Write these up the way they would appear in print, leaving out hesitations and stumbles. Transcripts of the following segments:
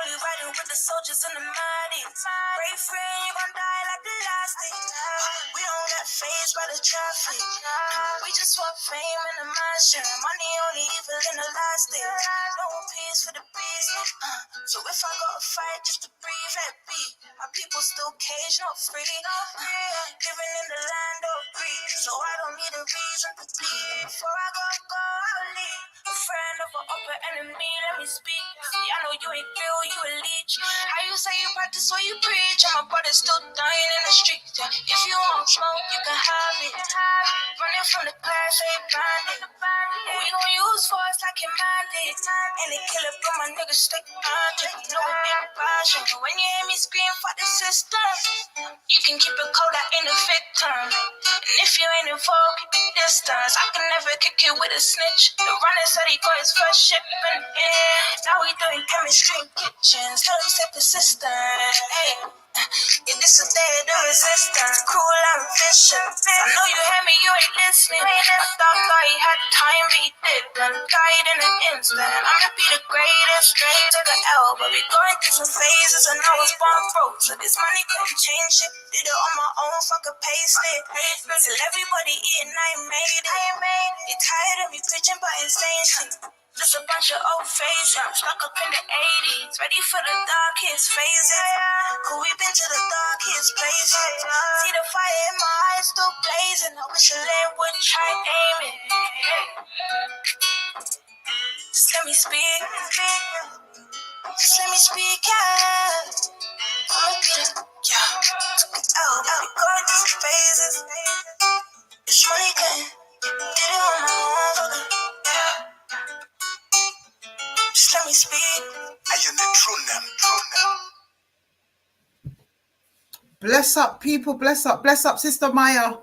only riding with the soldiers and the mighty. Brave friend, you gon' die like the last thing. We don't get phased by the traffic. We just want fame and the mansion. Money only evil in the last day. No peace for the beast. So if I gotta fight just to breathe, let be. My people still caged, not free. Living in the land of greed. So I don't need a reason to bleed. Before I go, I'll leave. A friend of an upper enemy, let me speak. Yeah, I know you ain't real, you a leech. How you say you practice what you preach? And my brother's still dying in the street. If you want smoke, you can have it. Running from the class, ain't bandit. We gon' use force like your mandate. And they kill it, but my niggas stay hunting. You know it ain't passion. But when you hear me scream for the system, you can keep it cold, I ain't a victim. And if you ain't involved, keep your distance. I can never kick you with a snitch. The runner said he got his first shipment in. Now we doing chemistry in kitchens. Let him set the system. Hey. If this is dead, the resistance, cruel and vicious. I know you hear me, you ain't listening. I thought he had time, but he didn't. Died in an instant. I'ma be the greatest, straight to the L. But we going through some phases, and I was born broke. So this money couldn't change it. Did it on my own, fuck a paste it. Till everybody eating, I ain't made it. You tired of me preaching, but ain't saying shit. Just a bunch of old faces, stuck up in the 80s, ready for the darkest phases. Cause we've been to the darkest places. See the fire in my eyes still blazing. I wish a land would try aiming. Just let me speak. Just let me speak, yeah. I'ma be the, yeah. Oh, we going through some phases. It's money good. Did it on my own, yeah. Just let me speak. I am the true them. Bless up, people. Bless up, Sister Maya.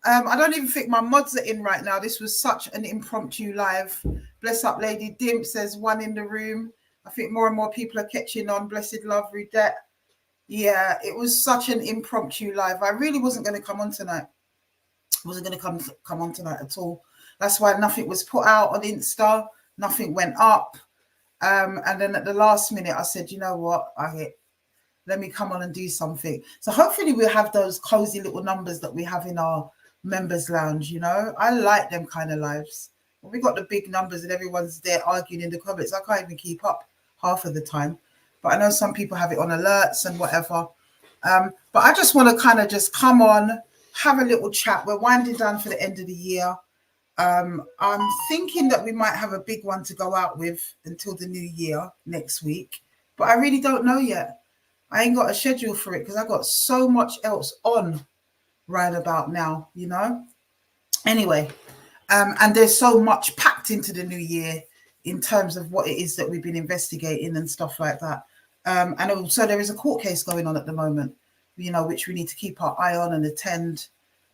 I don't even think my mods are in right now. This was such an impromptu live. Bless up, Lady Dimp says one in the room. I think more and more people are catching on. Blessed love, Rudette. Yeah, it was such an impromptu live. I really wasn't going to come on tonight. I wasn't going to come on tonight at all. That's why nothing was put out on Insta. Nothing went up. And then at the last minute, I said, you know what? Let me come on and do something. So hopefully we'll have those cozy little numbers that we have in our members lounge, you know. I like them kind of lives. When we got the big numbers and everyone's there arguing in the comments, I can't even keep up half of the time. But I know some people have it on alerts and whatever. But I just want to kind of just come on, have a little chat. We're winding down for the end of the year. I'm thinking that we might have a big one to go out with until the new year next week. But I really don't know yet. I ain't got a schedule for it because I got so much else on right about now, you know. Anyway, and there's so much packed into the new year in terms of what it is that we've been investigating and stuff like that. And also there is a court case going on at the moment, you know, which we need to keep our eye on and attend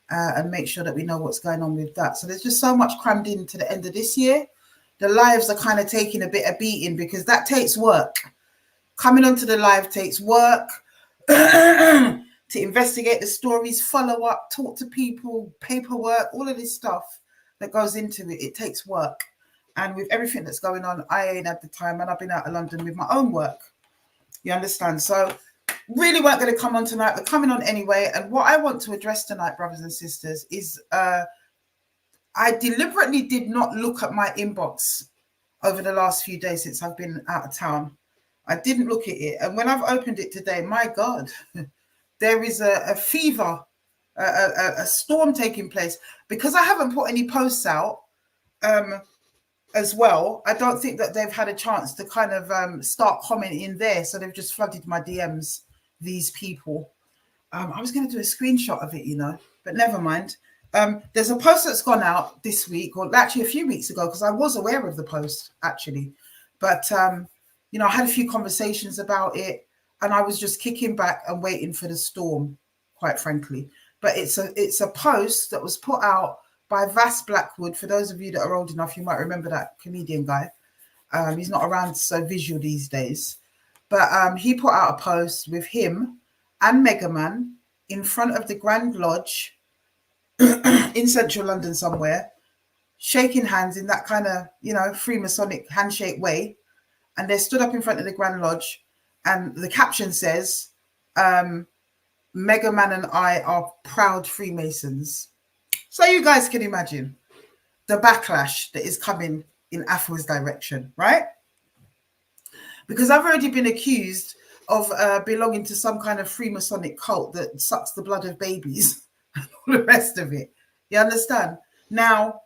and make sure that we know what's going on with that. So there's just so much crammed into the end of this year. The lives are kind of taking a bit of beating because that takes work. Coming onto the live takes work to investigate the stories, follow up, talk to people, paperwork, all of this stuff that goes into it. It takes work. And with everything that's going on, I ain't had the time, and I've been out of London with my own work. You understand? So really weren't going to come on tonight. We're coming on anyway. And what I want to address tonight, brothers and sisters, is I deliberately did not look at my inbox over the last few days since I've been out of town. I didn't look at it. And when I've opened it today, my God, there is a fever, a storm taking place. Because I haven't put any posts out as well, I don't think that they've had a chance to kind of start commenting there. So they've just flooded my DMs, these people. I was going to do a screenshot of it, you know, but never mind. There's a post that's gone out this week, or actually a few weeks ago, because I was aware of the post, actually. But you know, I had a few conversations about it, and I was just kicking back and waiting for the storm, quite frankly. But it's a post that was put out by Vass Blackwood. For those of you that are old enough, you might remember that comedian guy. He's not around so visual these days. But he put out a post with him and Mega Man in front of the Grand Lodge in central London somewhere, shaking hands in that kind of, you know, Freemasonic handshake way. And they stood up in front of the Grand Lodge, and the caption says, Mega Man and I are proud Freemasons. So you guys can imagine the backlash that is coming in Afua's direction, right? Because I've already been accused of belonging to some kind of Freemasonic cult that sucks the blood of babies and all the rest of it. You understand? Now,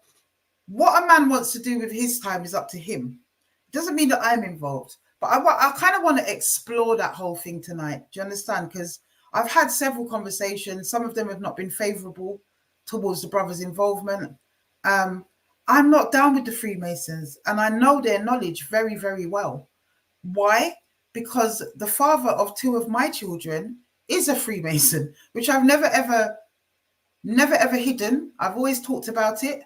what a man wants to do with his time is up to him. It doesn't mean that I'm involved, but I kind of want to explore that whole thing tonight. Do you understand? Because I've had several conversations. Some of them have not been favourable towards the brothers' involvement. I'm not down with the Freemasons, and I know their knowledge very, very well. Why? Because the father of two of my children is a Freemason, which I've never ever hidden. I've always talked about it.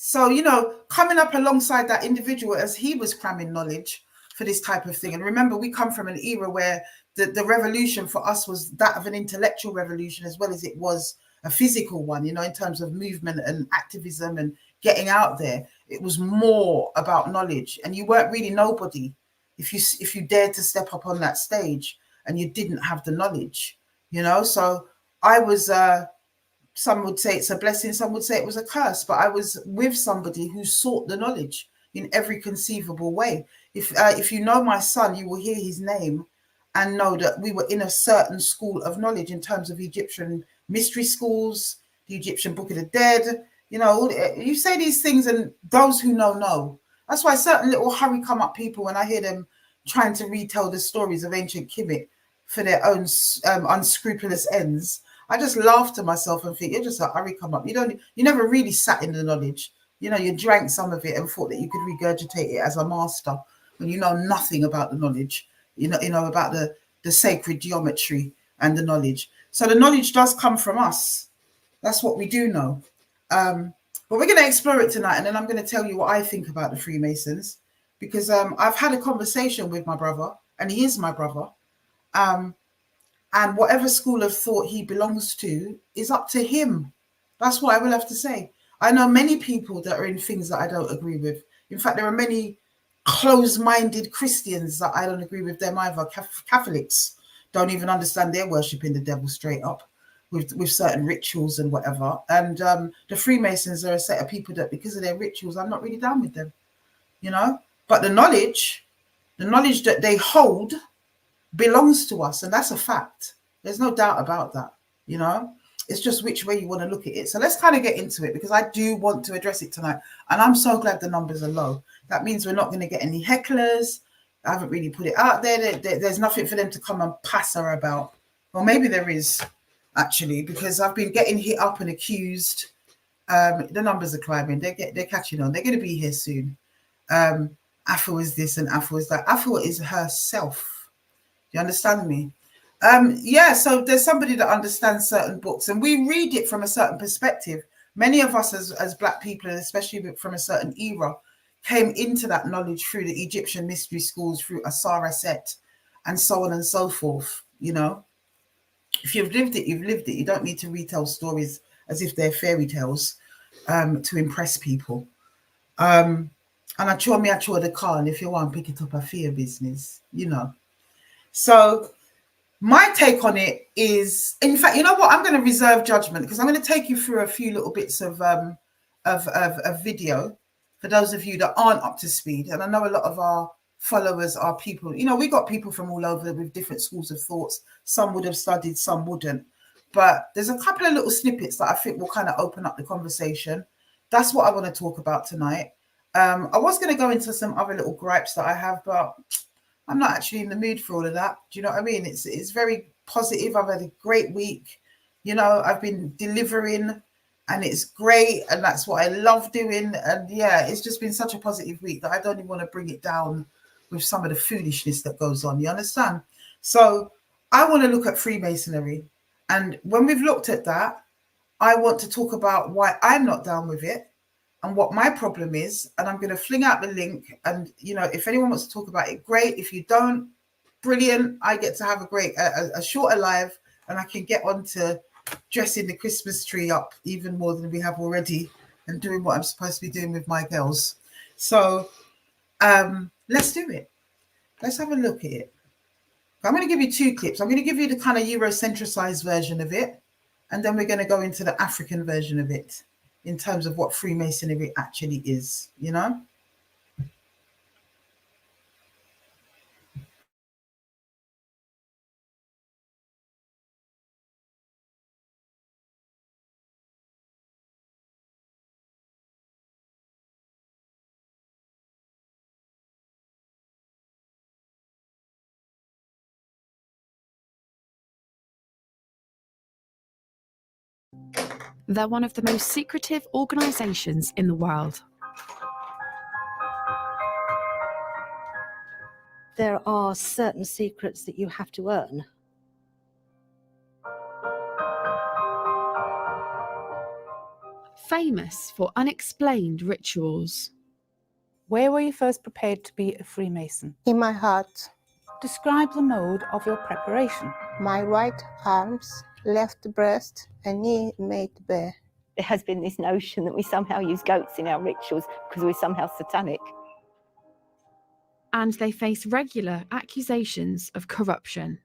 So, you know, coming up alongside that individual as he was cramming knowledge for this type of thing. And remember, we come from an era where the revolution for us was that of an intellectual revolution as well as it was a physical one, you know, in terms of movement and activism and getting out there. It was more about knowledge, and you weren't really nobody if you dared to step up on that stage and you didn't have the knowledge, you know. So I was some would say it's a blessing, some would say it was a curse, but I was with somebody who sought the knowledge in every conceivable way. If you know my son, you will hear his name and know that we were in a certain school of knowledge in terms of Egyptian mystery schools, the Egyptian Book of the Dead. You know, you say these things and those who know. That's why certain little hurry come up people, when I hear them trying to retell the stories of ancient Kemet for their own unscrupulous ends, I just laugh to myself and think, you're just a hurry come up. You never really sat in the knowledge. You know, you drank some of it and thought that you could regurgitate it as a master when you know nothing about the knowledge. You know about the sacred geometry and the knowledge. So the knowledge does come from us. That's what we do know. But we're going to explore it tonight, and then I'm going to tell you what I think about the Freemasons, because I've had a conversation with my brother, and he is my brother. And whatever school of thought he belongs to is up to him. That's what I will have to say. I know many people that are in things that I don't agree with. In fact, there are many closed-minded Christians that I don't agree with them either. Catholics don't even understand they're worshipping the devil straight up with certain rituals and whatever. And the Freemasons are a set of people that, because of their rituals, I'm not really down with them, you know. But the knowledge that they hold belongs to us, and that's a fact. There's no doubt about that, you know. It's just which way you want to look at it. So let's kind of get into it, because I do want to address it tonight, and I'm so glad the numbers are low. That means we're not going to get any hecklers. I haven't really put it out there. There's nothing for them to come and pass her about. Well, maybe there is, actually, because I've been getting hit up and accused. The numbers are climbing. They're catching on. They're going to be here soon. Afua is this and Afua is that. Afua is herself. You understand me? Yeah, so there's somebody that understands certain books, and we read it from a certain perspective. Many of us as Black people, especially from a certain era, came into that knowledge through the Egyptian mystery schools, through Asar Set, and so on and so forth. You know, if you've lived it, you've lived it. You don't need to retell stories as if they're fairy tales to impress people. And I chew the car, and if you want, pick it up a fear business, you know. So my take on it is, in fact, you know what? I'm going to reserve judgment, because I'm going to take you through a few little bits of video for those of you that aren't up to speed. And I know a lot of our followers are people, you know, we got people from all over with different schools of thoughts. Some would have studied, some wouldn't. But there's a couple of little snippets that I think will kind of open up the conversation. That's what I want to talk about tonight. I was going to go into some other little gripes that I have, but I'm not actually in the mood for all of that. Do you know what I mean? It's very positive. I've had a great week. You know, I've been delivering, and it's great, and that's what I love doing. And yeah, it's just been such a positive week that I don't even want to bring it down with some of the foolishness that goes on. You understand? So I want to look at Freemasonry. And when we've looked at that, I want to talk about why I'm not down with it and what my problem is. And I'm going to fling out the link. And, you know, if anyone wants to talk about it, great. If you don't, brilliant. I get to have a shorter live, and I can get on to dressing the Christmas tree up even more than we have already, and doing what I'm supposed to be doing with my girls. So let's do it. Let's have a look at it. I'm going to give you two clips. I'm going to give you the kind of Eurocentricized version of it, and then we're going to go into the African version of it in terms of what Freemasonry actually is, you know? They're one of the most secretive organisations in the world. There are certain secrets that you have to earn. Famous for unexplained rituals. Where were you first prepared to be a Freemason? In my heart. Describe the mode of your preparation. My right arms, left breast, and knee made bare. There has been this notion that we somehow use goats in our rituals because we're somehow satanic. And they face regular accusations of corruption.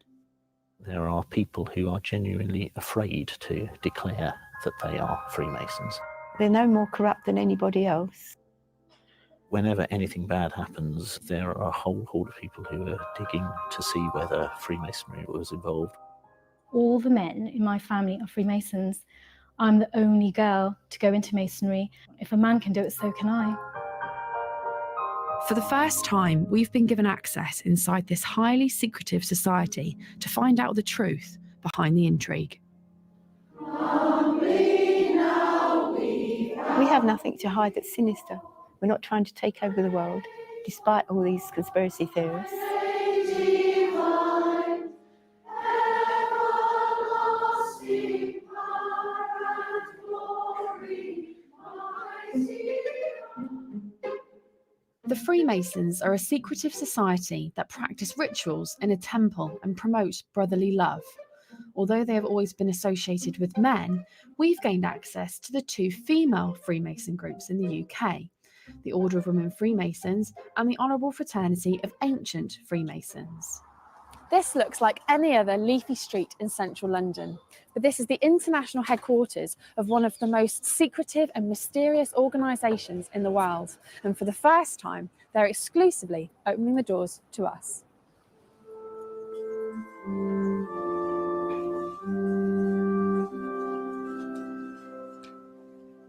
There are people who are genuinely afraid to declare that they are Freemasons. They're no more corrupt than anybody else. Whenever anything bad happens, there are a whole horde of people who are digging to see whether Freemasonry was involved. All the men in my family are Freemasons. I'm the only girl to go into Masonry. If a man can do it, so can I. For the first time, we've been given access inside this highly secretive society to find out the truth behind the intrigue. We have nothing to hide that's sinister. We're not trying to take over the world, despite all these conspiracy theorists. The Freemasons are a secretive society that practice rituals in a temple and promote brotherly love. Although they have always been associated with men, we've gained access to the two female Freemason groups in the UK, the Order of Women Freemasons and the Honourable Fraternity of Ancient Freemasons. This looks like any other leafy street in central London, but this is the international headquarters of one of the most secretive and mysterious organisations in the world. And for the first time, they're exclusively opening the doors to us.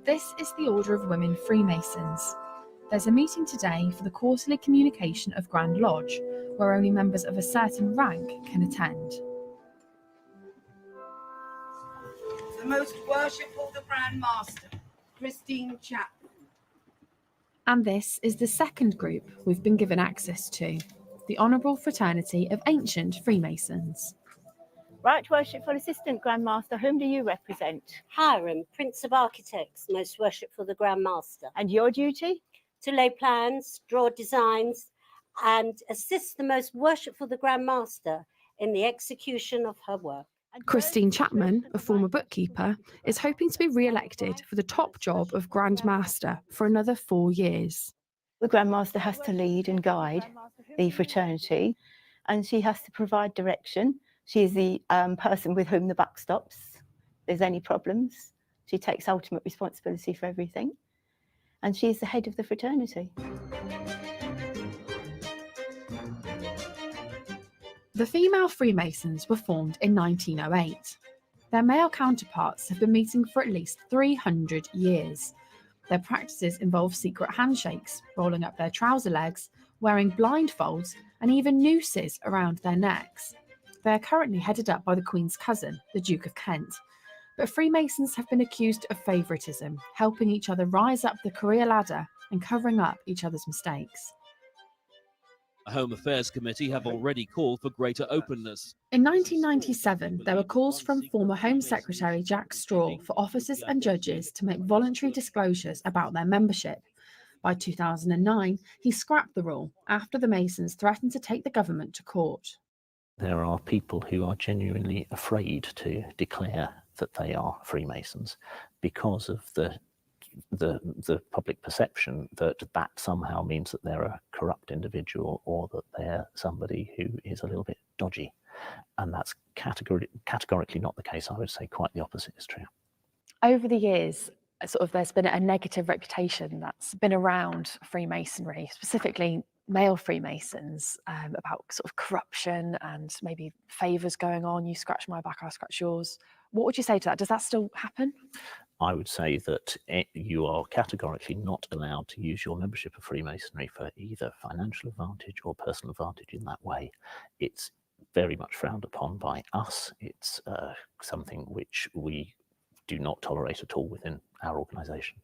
This is the Order of Women Freemasons. There's a meeting today for the quarterly communication of Grand Lodge, where only members of a certain rank can attend. The most worshipful, the Grand Master, Christine Chapman. And this is the second group we've been given access to, the Honourable Fraternity of Ancient Freemasons. Right Worshipful Assistant Grand Master, whom do you represent? Hiram, Prince of Architects, most worshipful the Grand Master. And your duty? To lay plans, draw designs, and assist the most worshipful the Grand Master in the execution of her work. Christine Chapman, a former bookkeeper, is hoping to be re-elected for the top job of Grand Master for another 4 years. The Grand Master has to lead and guide the fraternity, and she has to provide direction. She is the person with whom the buck stops. If there's any problems, she takes ultimate responsibility for everything. And she is the head of the fraternity. The female Freemasons were formed in 1908. Their male counterparts have been meeting for at least 300 years. Their practices involve secret handshakes, rolling up their trouser legs, wearing blindfolds, and even nooses around their necks. They are currently headed up by the Queen's cousin, the Duke of Kent. But Freemasons have been accused of favouritism, helping each other rise up the career ladder and covering up each other's mistakes. The Home Affairs Committee have already called for greater openness. In 1997, there were calls from former Home Secretary Jack Straw for officers and judges to make voluntary disclosures about their membership. By 2009, he scrapped the rule after the Masons threatened to take the government to court. There are people who are genuinely afraid to declare that they are Freemasons because of the public perception that that somehow means that they're a corrupt individual or that they're somebody who is a little bit dodgy. And that's categorically not the case. I would say quite the opposite is true. Over the years, there's been a negative reputation that's been around Freemasonry, specifically male Freemasons, about sort of corruption and maybe favours going on. You scratch my back, I scratch yours. What would you say to that? Does that still happen? I would say that you are categorically not allowed to use your membership of Freemasonry for either financial advantage or personal advantage in that way. It's very much frowned upon by us. It's something which we do not tolerate at all within our organisation.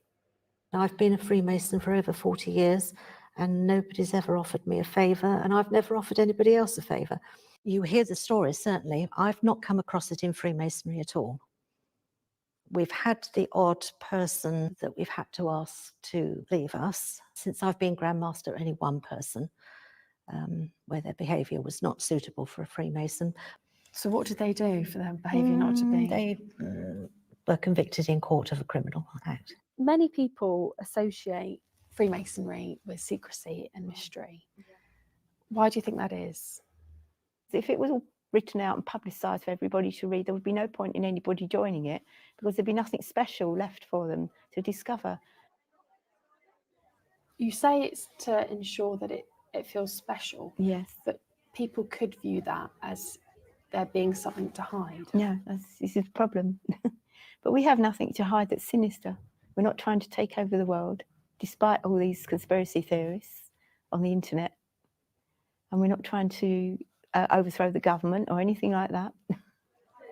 I've been a Freemason for over 40 years and nobody's ever offered me a favour, and I've never offered anybody else a favour. You hear the stories, certainly. I've not come across it in Freemasonry at all. We've had the odd person that we've had to ask to leave us. Since I've been Grand Master, only one person, where their behaviour was not suitable for a Freemason. So what did they do for their behaviour not to be? They were convicted in court of a criminal act. Many people associate Freemasonry with secrecy and mystery. Why do you think that is? If it was all written out and publicised for everybody to read, there would be no point in anybody joining it, because there'd be nothing special left for them to discover. You say it's to ensure that it feels special. Yes. But people could view that as there being something to hide. Yeah, this is the problem. But we have nothing to hide that's sinister. We're not trying to take over the world, despite all these conspiracy theorists on the internet. And we're not trying to overthrow the government or anything like that.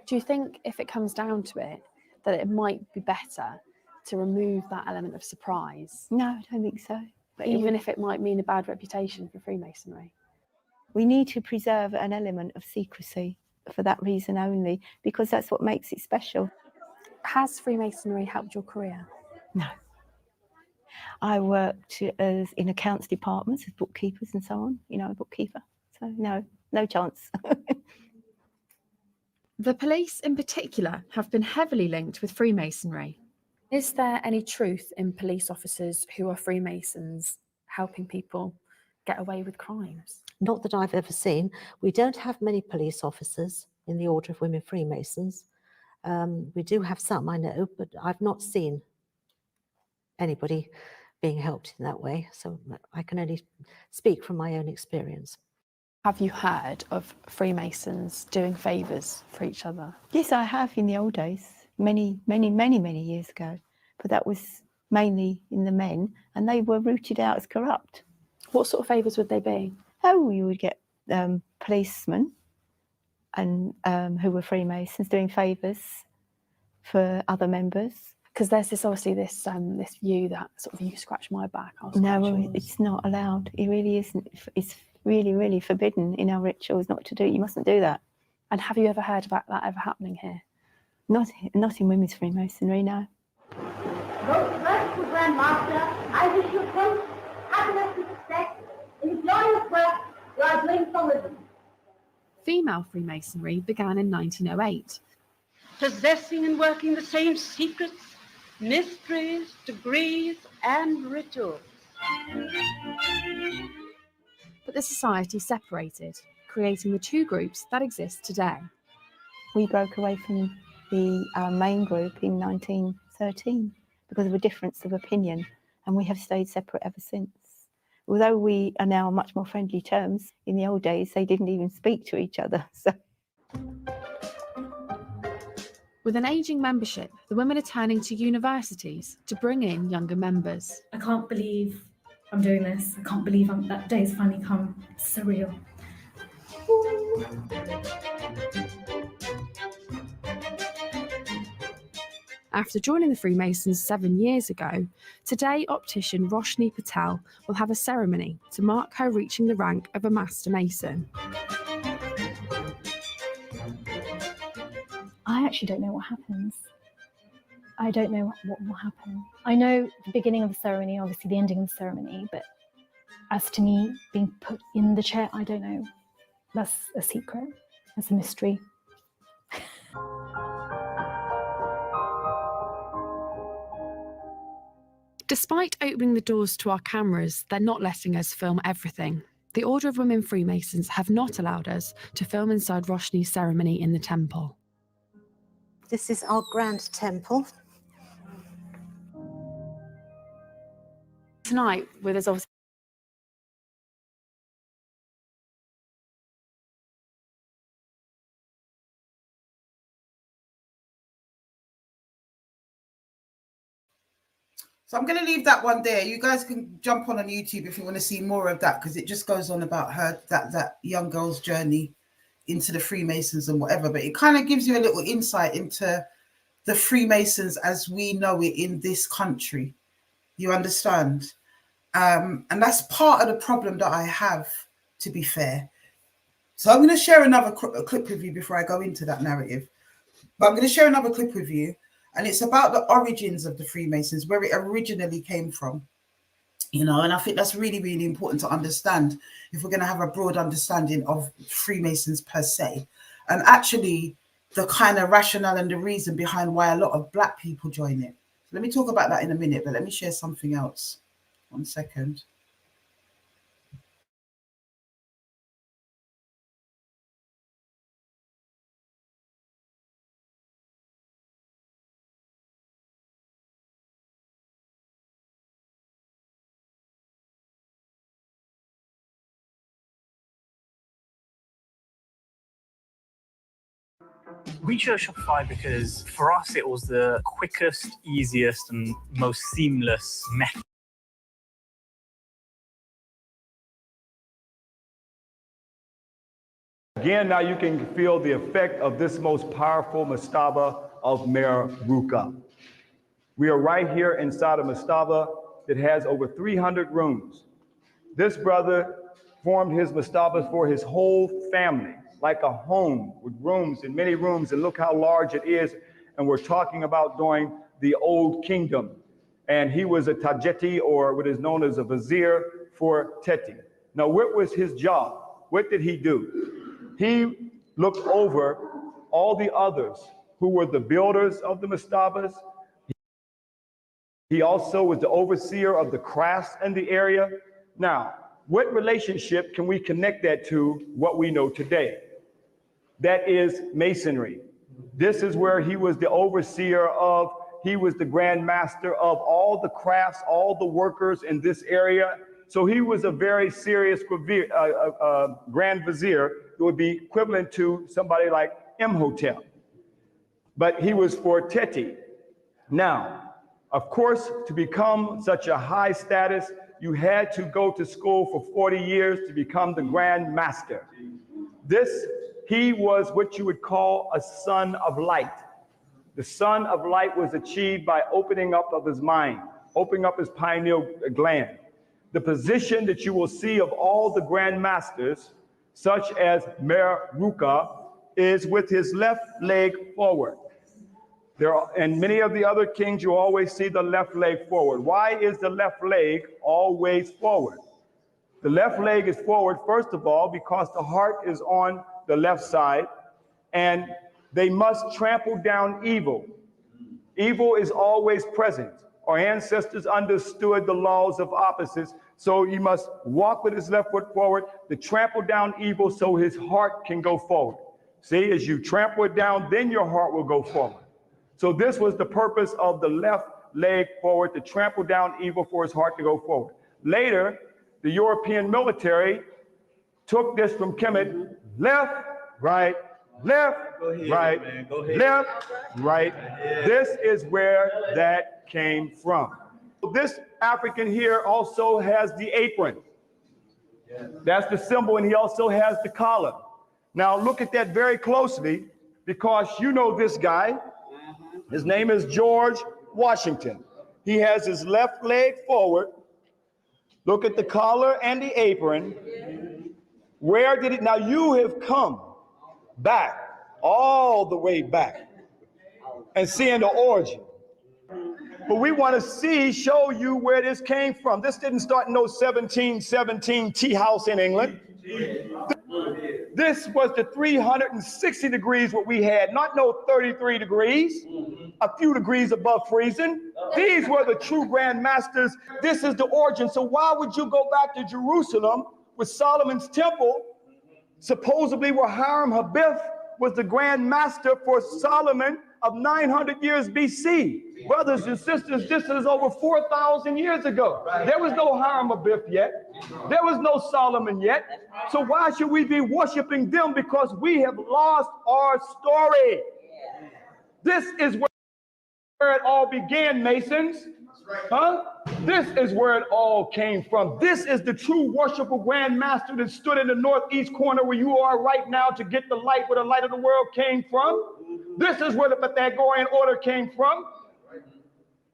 Do you think, if it comes down to it, that it might be better to remove that element of surprise? No, I don't think so. But even if it might mean a bad reputation for Freemasonry? We need to preserve an element of secrecy for that reason only, because that's what makes it special. Has Freemasonry helped your career? No. I worked in accounts departments as bookkeepers and so on, a bookkeeper. So no chance. The police in particular have been heavily linked with Freemasonry. Is there any truth in police officers who are Freemasons helping people get away with crimes? Not that I've ever seen. We don't have many police officers in the Order of Women Freemasons. We do have some, I know, but I've not seen anybody being helped in that way. So I can only speak from my own experience. Have you heard of Freemasons doing favours for each other? Yes, I have in the old days, many years ago. But that was mainly in the men, and they were rooted out as corrupt. What sort of favours would they be? Oh, you would get policemen and who were Freemasons doing favours for other members. Because there's this view that sort of, you scratch my back, I'll scratch yours. It's not allowed. It really isn't. It's really forbidden in our rituals not to do. You mustn't do that. And have you ever heard about that ever happening here? Not in women's Freemasonry, no. Most merciful Grand Master, I wish you health, happiness and success in the glorious work you are doing for women. Female Freemasonry began in 1908. Possessing and working the same secrets, mysteries, degrees, and rituals. But the society separated, creating the two groups that exist today. We broke away from the main group in 1913 because of a difference of opinion, and we have stayed separate ever since. Although we are now on much more friendly terms, in the old days they didn't even speak to each other. So. With an ageing membership, the women are turning to universities to bring in younger members. I can't believe I'm doing this. I can't believe that day's finally come. It's surreal. After joining the Freemasons 7 years ago, today optician Roshni Patel will have a ceremony to mark her reaching the rank of a Master Mason. I actually don't know what happens. I don't know what will happen. I know the beginning of the ceremony, obviously the ending of the ceremony, but as to me being put in the chair, I don't know. That's a secret. That's a mystery. Despite opening the doors to our cameras, they're not letting us film everything. the Order of Women Freemasons have not allowed us to film inside Roshni's ceremony in the temple. This is our grand temple. Tonight, with us obviously So I'm going to leave that one there. You guys can jump on YouTube if you want to see more of that, because it just goes on about her, that young girl's journey into the Freemasons and whatever. But it kind of gives you a little insight into the Freemasons as we know it in this country. You understand? And that's part of the problem that I have, to be fair. So I'm going to share another clip with you before I go into that narrative. But I'm going to share another clip with you. And it's about the origins of the Freemasons, where it originally came from, you know, and I think that's really, really important to understand if we're going to have a broad understanding of Freemasons per se. And actually the kind of rationale and the reason behind why a lot of Black people join it. So let me talk about that in a minute, but let me share something else. 1 second. We chose Shopify because for us it was the quickest, easiest, and most seamless method. Again, now you can feel the effect of this most powerful mastaba of Mer Ruka. We are right here inside a mastaba that has over 300 rooms. This brother formed his mastabas for his whole family, like a home with rooms and many rooms, and look how large it is. And we're talking about during the Old Kingdom. And he was a Tajeti, or what is known as a vizier for Teti. Now, what was his job? What did he do? He looked over all the others who were the builders of the mastabas. He also was the overseer of the crafts in the area. Now, what relationship can we connect that to what we know today? That is masonry. This is where he was the overseer of, he was the grand master of all the crafts, all the workers in this area. So he was a very serious grand vizier. It would be equivalent to somebody like Imhotep. But he was for Teti. Now, of course, to become such a high status, you had to go to school for 40 years to become the Grand Master. He was what you would call a son of light. The son of light was achieved by opening up of his mind, opening up his pineal gland. The position that you will see of all the Grand Masters, such as Mer Ruka, is with his left leg forward. And many of the other kings, you always see the left leg forward. Why is the left leg always forward? The left leg is forward, first of all, because the heart is on the left side, and they must trample down evil. Evil is always present. Our ancestors understood the laws of opposites, so you must walk with his left foot forward to trample down evil so his heart can go forward. See, as you trample it down, then your heart will go forward. So this was the purpose of the left leg forward, to trample down evil for his heart to go forward. Later, the European military took this from Kemet: left, right, left, right, left, right. This is where that came from. This African here also has the apron. That's the symbol, and he also has the collar. Now look at that very closely, because you know this guy. His name is George Washington. He has his left leg forward. Look at the collar and the apron. Where did it? Now you have come back, all the way back, and seeing the origin. But we want to show you where this came from. This didn't start in no 1717 tea house in England. This was the 360 degrees what we had, not no 33 degrees, a few degrees above freezing. These were the true Grand Masters. This is the origin. So why would you go back to Jerusalem with Solomon's temple, supposedly where Hiram Habith was the grand master for Solomon of 900 years BC. Brothers and sisters, this is over 4,000 years ago. There was no Hiram Habith yet. There was no Solomon yet. So why should we be worshiping them? Because we have lost our story. This is where it all began, Masons. Huh? This is where it all came from. This is the true worshipful grand master that stood in the northeast corner where you are right now to get the light where the light of the world came from. This is where the Pythagorean order came from.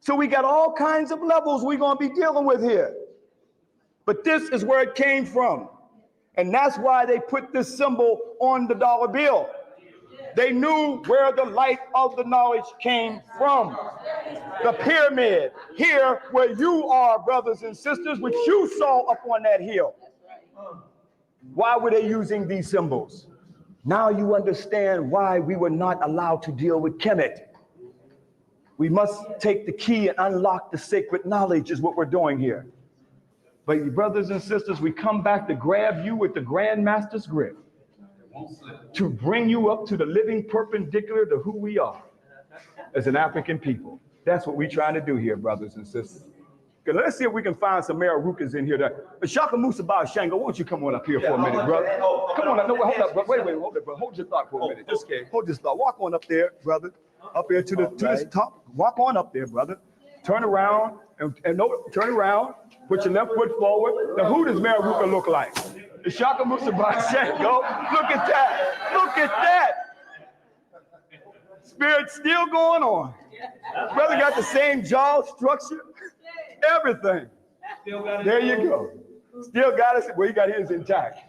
So we got all kinds of levels we're going to be dealing with here. But this is where it came from. And that's why they put this symbol on the dollar bill. They knew where the light of the knowledge came from. The pyramid, here where you are, brothers and sisters, which you saw up on that hill. Why were they using these symbols? Now you understand why we were not allowed to deal with Kemet. We must take the key and unlock the sacred knowledge is what we're doing here. But brothers and sisters, we come back to grab you with the Grand Master's grip, to bring you up to the living perpendicular to who we are as an African people. That's what we're trying to do here, brothers and sisters. Okay, let's see if we can find some Mararukas in here. But Shaka Musa Ba Shango, won't you come on up here for a minute, brother? Come on up. No, hold up, bro. Wait, hold up, bro. Hold your thought for a minute. Just hold your thought. Walk on up there, brother. Up here to the top. Walk on up there, brother. Turn around and no, turn around. Put your left foot forward. Now, who does Mararuka look like? The Shaka Musa Ba Shango. Look at that. Look at that. Spirit's still going on. Brother got the same jaw structure. Everything. There you go. Still got us. Well, he got his intact.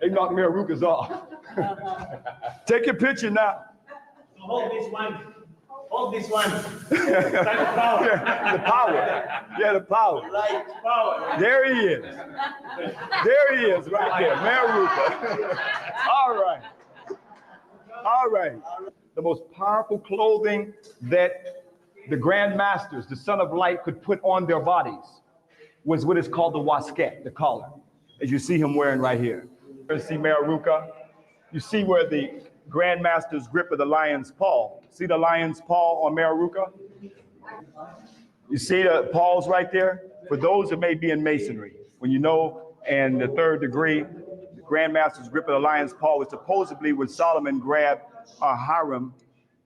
They knocked Mararukas off. Take your picture now. Hold this one. Hold this one. Yeah, the power. Yeah, the power. Light power. There he is. There he is, right there. Mararuka. All right. All right. The most powerful clothing that the Grand Masters, the Son of Light, could put on their bodies was what is called the wasket, the collar, as you see him wearing right here. You see Mararuka. You see where the Grand Master's grip of the lion's paw. See the lion's paw on Mararuka? You see the paws right there? For those that may be in masonry, when you know, and the third degree, the Grand Master's grip of the lion's paw was supposedly when Solomon grabbed Hiram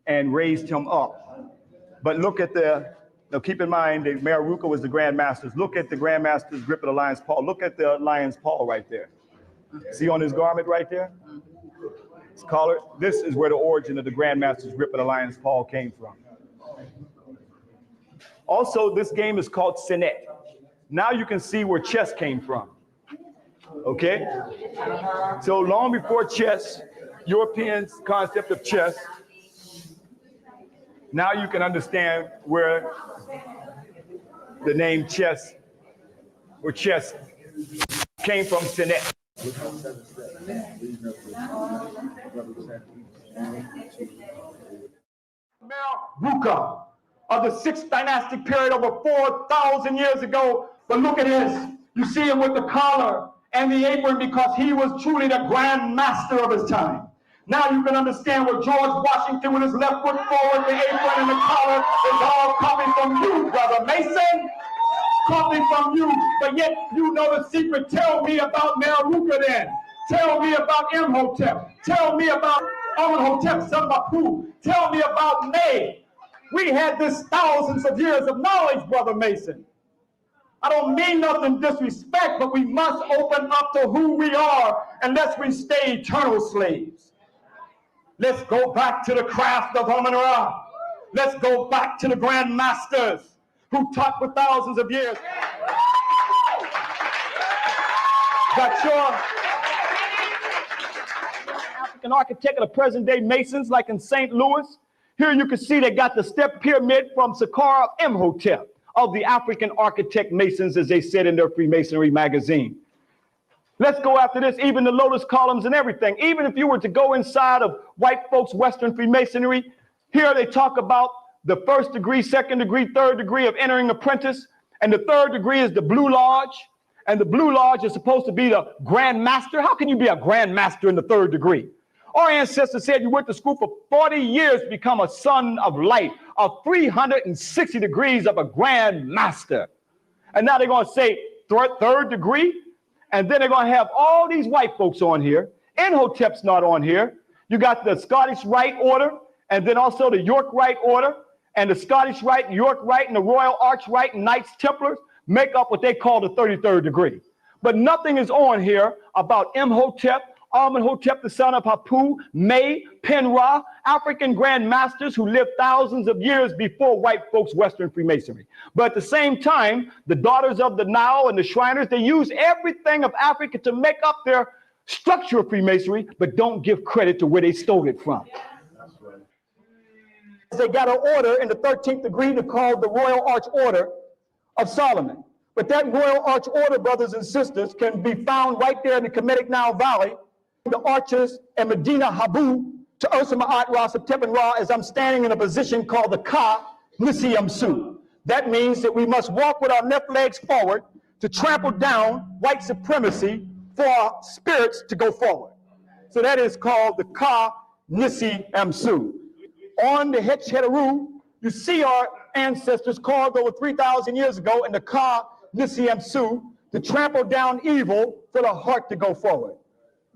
and raised him up. But look at now keep in mind that Mararuka was the Grand Master's. Look at the Grand Master's grip of the lion's paw. Look at the lion's paw right there. See on his garment right there? His collar. This is where the origin of the Grand Master's grip of the lion's paw came from. Also, this game is called Senet. Now you can see where chess came from. Okay? So long before chess, Europeans' concept of chess, now you can understand where the name chess, where chess came from, Senet. Mararuka of the 6th dynastic period over 4,000 years ago. But look at this. You see him with the collar and the apron because he was truly the grand master of his time. Now you can understand where George Washington with his left foot forward, the apron and the collar is all coming from you, Brother Mason. Coming from you, but yet you know the secret. Tell me about Mararuka then. Tell me about Imhotep. Tell me about Amenhotep, son of Apu. Tell me about May. We had this thousands of years of knowledge, Brother Mason. I don't mean nothing disrespect, but we must open up to who we are unless we stay eternal slaves. Let's go back to the craft of Amun-Ra. Let's go back to the Grand Masters who taught for thousands of years. Got your African architect of the present day Masons, like in St. Louis. Here you can see they got the step pyramid from Saqqara of Imhotep, of the African architect Masons, as they said in their Freemasonry magazine. Let's go after this, even the lotus columns and everything. Even if you were to go inside of white folks' Western Freemasonry, here they talk about the 1st degree, 2nd degree, 3rd degree of entering apprentice. And the 3rd degree is the Blue Lodge. And the Blue Lodge is supposed to be the Grand Master. How can you be a Grand Master in the 3rd degree? Our ancestors said you went to school for 40 years to become a son of light, of 360 degrees of a Grand Master. And now they're going to say 3rd degree. And then they're going to have all these white folks on here. Imhotep's not on here. You got the Scottish Rite Order, and then also the York Rite Order, and the Scottish Rite, York Rite, and the Royal Arch Rite and Knights Templars make up what they call the 33rd degree. But nothing is on here about Imhotep, Amenhotep, the son of Hapu, May, Penra, African Grand Masters who lived thousands of years before white folks' Western Freemasonry. But at the same time, the daughters of the Nile and the Shriners, they use everything of Africa to make up their structure of Freemasonry, but don't give credit to where they stole it from. They got an order in the 13th degree to call the Royal Arch Order of Solomon. But that Royal Arch Order, brothers and sisters, can be found right there in the Kemetic Nile Valley, the arches and Medina Habu to Ursa Ma'at Ra Septep Ra, as I'm standing in a position called the Ka Nisi Yamsu. That means that we must walk with our left legs forward to trample down white supremacy for our spirits to go forward. So that is called the Ka Nisi Amsu. On the Hetcheru, you see our ancestors carved over 3,000 years ago in the Ka Nisi Amsu to trample down evil for the heart to go forward.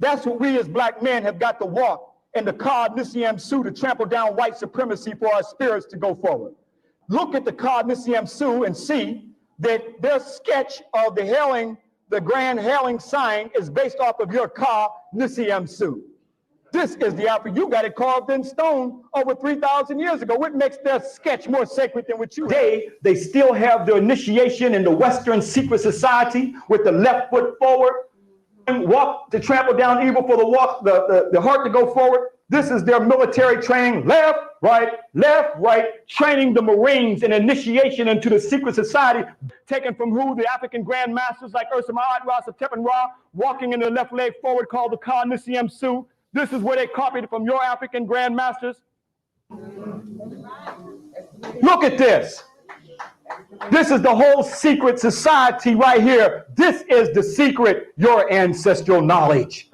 That's what we as black men have got to walk in the Ka Nisi Amsu to trample down white supremacy for our spirits to go forward. Look at the Ka Nisi Amsu and see that their sketch of the grand hailing sign is based off of your Ka Nisi Amsu. This is the Africa. You got it carved in stone over 3,000 years ago. What makes their sketch more sacred than what you have? They still have their initiation in the Western secret society with the left foot forward and walk to trample down evil for the heart to go forward. This is their military training, left, right, training the Marines in initiation into the secret society, taken from who? The African Grand Masters like Ursa Ma'at Ra, Septep Ra, walking in the left leg forward called the Ka Nisi Amsu. This is where they copied it from your African Grand Masters. Look at this. This is the whole secret society right here. This is the secret, your ancestral knowledge.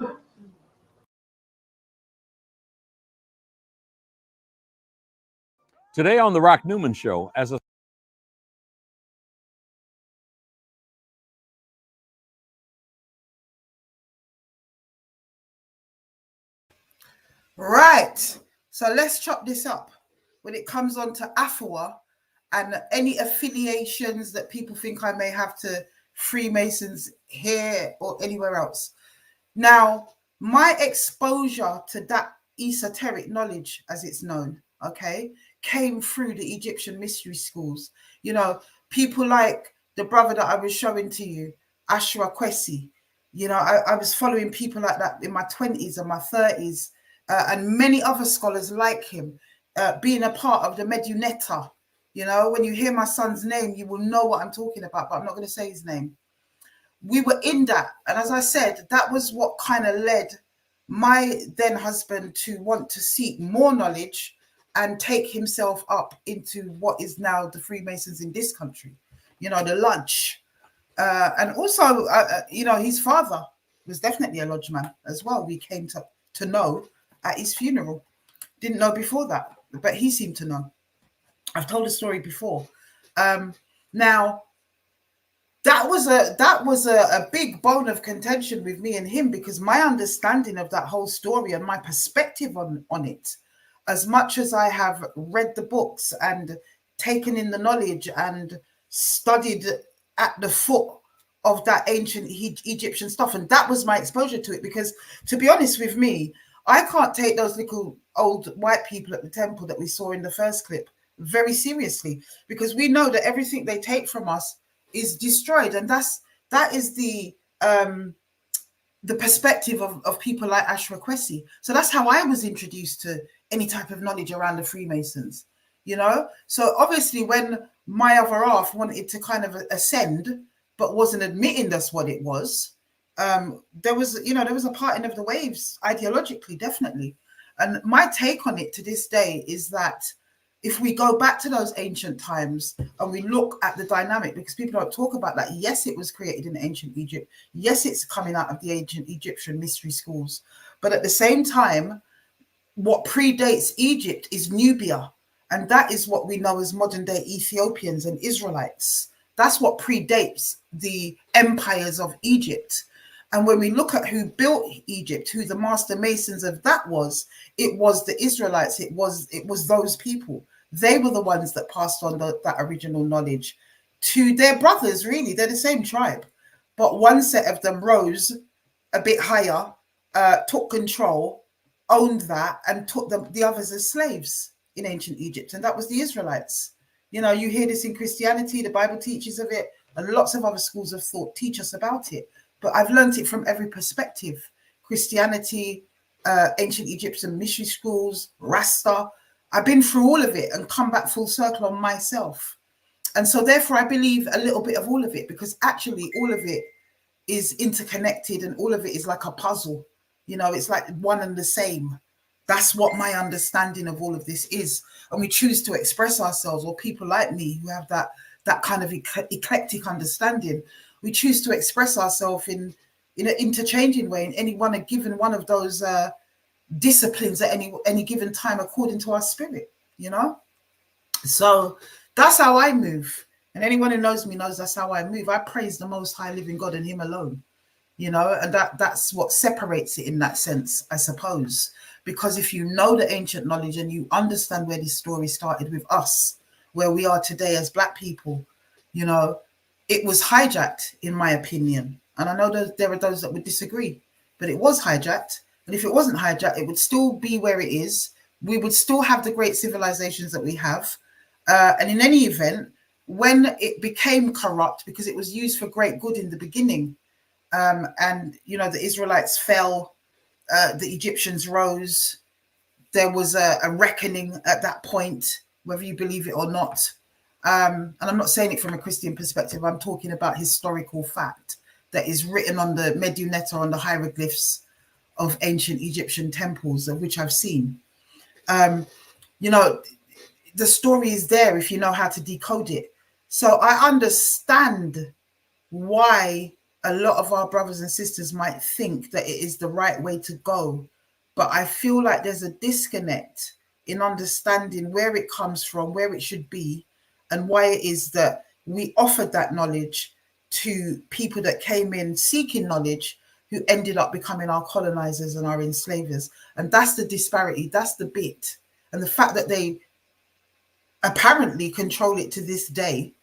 Today on The Rock Newman Show, as a Right. So let's chop this up. When it comes on to Afua and any affiliations that people think I may have to Freemasons here or anywhere else. Now, my exposure to that esoteric knowledge, as it's known, okay, came through the Egyptian mystery schools. You know, people like the brother that I was showing to you, Ashra Kwesi. You know, I was following people like that in my 20s and my 30s. And many other scholars like him, being a part of the Medunetta. You know, when you hear my son's name, you will know what I'm talking about, but I'm not going to say his name. We were in that. And as I said, that was what kind of led my then husband to want to seek more knowledge and take himself up into what is now the Freemasons in this country. You know, the lodge. And also, you know, his father was definitely a lodge man as well. We came to know at his funeral. Didn't know before that, but he seemed to know. I've told the story before. Now, that was a big bone of contention with me and him, because my understanding of that whole story and my perspective on it, as much as I have read the books and taken in the knowledge and studied at the foot of that ancient Egyptian stuff, and that was my exposure to it, because to be honest with me, I can't take those little old white people at the temple that we saw in the first clip very seriously, because we know that everything they take from us is destroyed, and that is the perspective of people like Ashra Kwesi. So that's how I was introduced to any type of knowledge around the Freemasons, you know. So obviously, when my other half wanted to kind of ascend, but wasn't admitting that's what it was, there was a parting of the waves ideologically, definitely. And my take on it to this day is that if we go back to those ancient times and we look at the dynamic, because people don't talk about that. Yes, it was created in ancient Egypt. Yes, it's coming out of the ancient Egyptian mystery schools. But at the same time, what predates Egypt is Nubia. And that is what we know as modern day Ethiopians and Israelites. That's what predates the empires of Egypt. And when we look at who built Egypt, who the master masons of that was, it was the Israelites. It was those people. They were the ones that passed on that original knowledge to their brothers, really. They're the same tribe. But one set of them rose a bit higher, took control, owned that, and took the others as slaves in ancient Egypt. And that was the Israelites. You know, you hear this in Christianity, the Bible teaches of it, and lots of other schools of thought teach us about it. But I've learned it from every perspective. Christianity, ancient Egyptian mystery schools, Rasta. I've been through all of it and come back full circle on myself. And so therefore I believe a little bit of all of it, because actually all of it is interconnected and all of it is like a puzzle. You know, it's like one and the same. That's what my understanding of all of this is. And we choose to express ourselves, or people like me who have that kind of eclectic understanding, we choose to express ourselves in an interchanging way in any one a given one of those disciplines at any given time according to our spirit, you know. So that's how I move. And anyone who knows me knows that's how I move. I praise the most high living God and him alone, you know, and that's what separates it in that sense, I suppose. Because if you know the ancient knowledge and you understand where this story started with us, where we are today as Black people, you know, it was hijacked, in my opinion. And I know that there are those that would disagree, but it was hijacked. And if it wasn't hijacked, it would still be where it is. We would still have the great civilizations that we have. And in any event, when it became corrupt, because it was used for great good in the beginning, and, you know, the Israelites fell, the Egyptians rose, there was a reckoning at that point, whether you believe it or not. And I'm not saying it from a Christian perspective. I'm talking about historical fact that is written on the Medunetta, on the hieroglyphs of ancient Egyptian temples, of which I've seen. You know, the story is there if you know how to decode it. So I understand why a lot of our brothers and sisters might think that it is the right way to go. But I feel like there's a disconnect in understanding where it comes from, where it should be, and why it is that we offered that knowledge to people that came in seeking knowledge, who ended up becoming our colonizers and our enslavers. And that's the disparity, that's the bit. And the fact that they apparently control it to this day,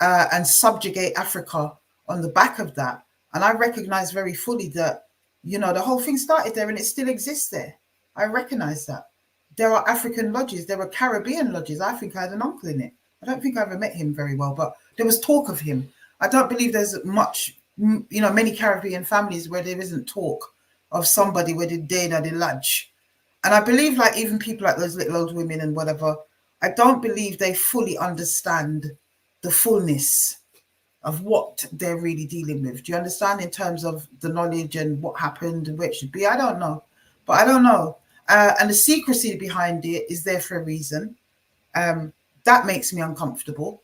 and subjugate Africa on the back of that. And I recognize very fully that, you know, the whole thing started there and it still exists there. I recognize that. There are African lodges, there are Caribbean lodges. I think I had an uncle in it. I don't think I ever met him very well, but there was talk of him. I don't believe there's much, you know, many Caribbean families where there isn't talk of somebody where they did or they lodge. And I believe, like, even people like those little old women and whatever, I don't believe they fully understand the fullness of what they're really dealing with. Do you understand, in terms of the knowledge and what happened and where it should be? I don't know, but I don't know. And the secrecy behind it is there for a reason. That makes me uncomfortable.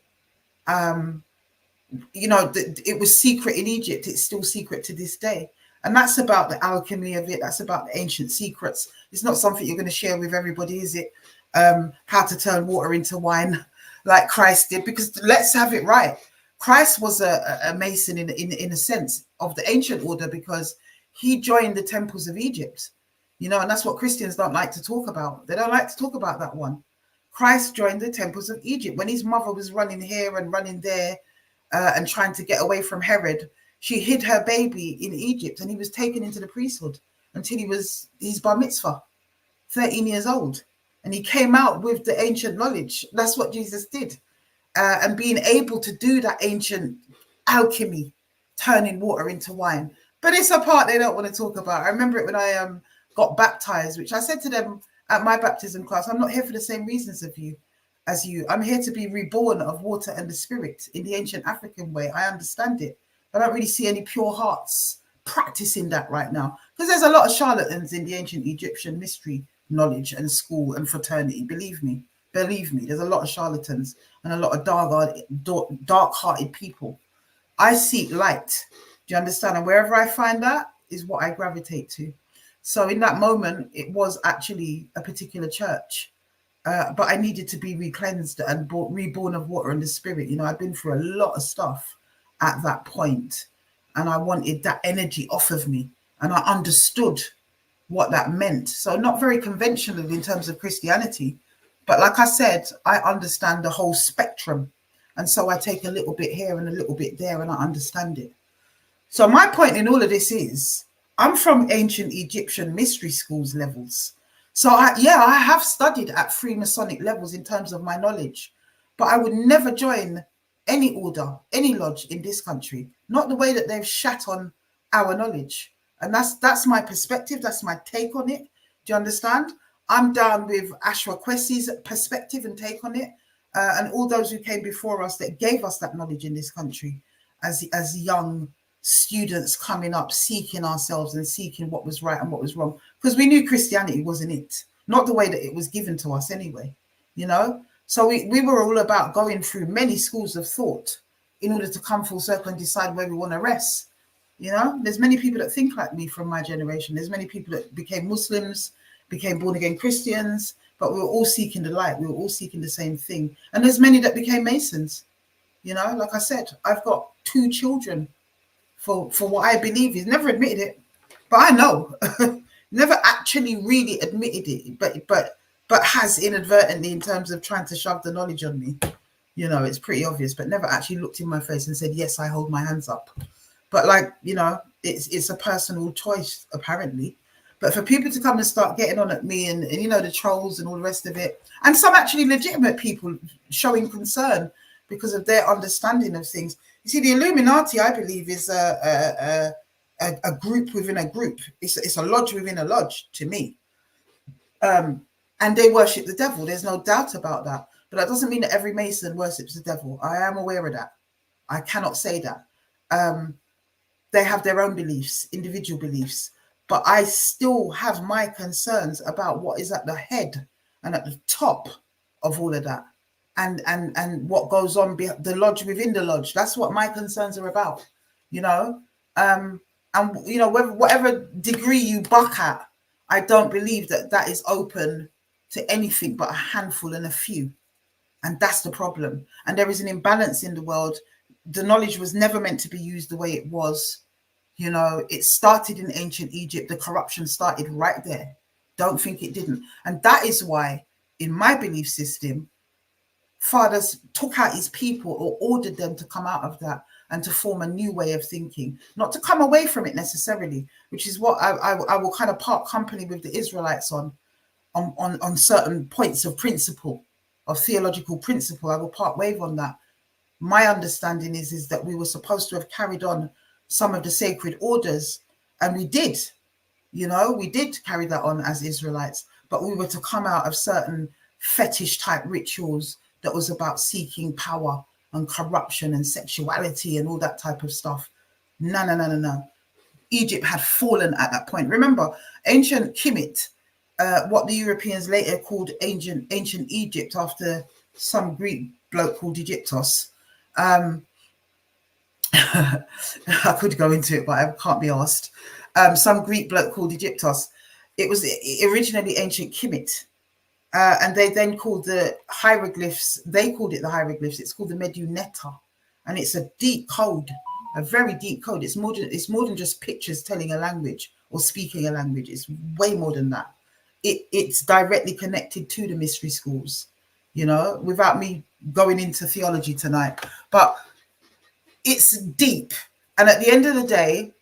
You know, it was secret in Egypt. It's still secret to this day. And that's about the alchemy of it. That's about the ancient secrets. It's not something you're going to share with everybody, is it? How to turn water into wine like Christ did, because let's have it right. Christ was a Mason in a sense of the ancient order, because he joined the temples of Egypt, you know, and that's what Christians don't like to talk about. They don't like to talk about that one. Christ joined the temples of Egypt when his mother was running here and running there, and trying to get away from Herod. She hid her baby in Egypt, and he was taken into the priesthood until he was his bar mitzvah, 13 years old. And he came out with the ancient knowledge. That's what Jesus did. And being able to do that ancient alchemy, turning water into wine. But it's a part they don't want to talk about. I remember it when I got baptized, which I said to them at my baptism class, I'm not here for the same reasons as you. I'm here to be reborn of water and the spirit in the ancient African way. I understand it. I don't really see any pure hearts practicing that right now, because there's a lot of charlatans in the ancient Egyptian mystery knowledge and school and fraternity, believe me. Believe me, there's a lot of charlatans and a lot of dark-hearted people. I seek light. Do you understand? And wherever I find that is what I gravitate to. So in that moment, it was actually a particular church. But I needed to be re-cleansed and reborn of water and the spirit. You know, I'd been through a lot of stuff at that point, and I wanted that energy off of me. And I understood what that meant. So not very conventional in terms of Christianity, but like I said, I understand the whole spectrum. And so I take a little bit here and a little bit there, and I understand it. So my point in all of this is, I'm from ancient Egyptian mystery schools levels. So I have studied at Freemasonic levels in terms of my knowledge, but I would never join any order, any lodge in this country, not the way that they've shat on our knowledge. And that's my perspective. That's my take on it. Do you understand? I'm down with Afua Kwesi's perspective and take on it, and all those who came before us that gave us that knowledge in this country as young students coming up, seeking ourselves and seeking what was right and what was wrong, because we knew Christianity wasn't it, not the way that it was given to us anyway, you know. So we were all about going through many schools of thought in order to come full circle and decide where we want to rest. You know, there's many people that think like me from my generation. There's many people that became Muslims, became born again Christians, but we were all seeking the light. We were all seeking the same thing. And there's many that became Masons. You know, like I said, I've got 2 children for what I believe. He's never admitted it, but I know. Never actually really admitted it, but has inadvertently in terms of trying to shove the knowledge on me. You know, it's pretty obvious, but never actually looked in my face and said, yes, I hold my hands up. But like, you know, it's a personal choice, apparently. But for people to come and start getting on at me and you know, the trolls and all the rest of it, and some actually legitimate people showing concern because of their understanding of things. You see, the Illuminati, I believe, is a group within a group. It's a lodge within a lodge, to me. And they worship the devil. There's no doubt about that. But that doesn't mean that every Mason worships the devil. I am aware of that. I cannot say that. They have their own beliefs, individual beliefs. But I still have my concerns about what is at the head and at the top of all of that. And what goes on the lodge within the lodge. That's what my concerns are about, you know. And you know, whatever degree you buck at, I don't believe that is open to anything but a handful and a few. And that's the problem. And there is an imbalance in the world. The knowledge was never meant to be used the way it was. You know, it started in ancient Egypt. The corruption started right there. Don't think it didn't. And that is why, in my belief system, fathers took out his people or ordered them to come out of that and to form a new way of thinking, not to come away from it necessarily, which is what I will kind of part company with the Israelites on certain points of principle, of theological principle. I will part wave on that. My understanding is that we were supposed to have carried on some of the sacred orders, and we did, you know, we did carry that on as Israelites, but we were to come out of certain fetish type rituals that was about seeking power and corruption and sexuality and all that type of stuff. No. Egypt had fallen at that point. Remember, ancient Kemet, what the Europeans later called ancient Egypt after some Greek bloke called Egyptos. I could go into it, but I can't be asked. Some Greek bloke called Egyptos. It was originally ancient Kemet. And they then called the hieroglyphs, they called it the hieroglyphs, it's called the Meduneta. And it's a deep code, a very deep code. It's more than just pictures telling a language or speaking a language. It's way more than that. It's directly connected to the mystery schools, you know, without me going into theology tonight. But it's deep. And at the end of the day,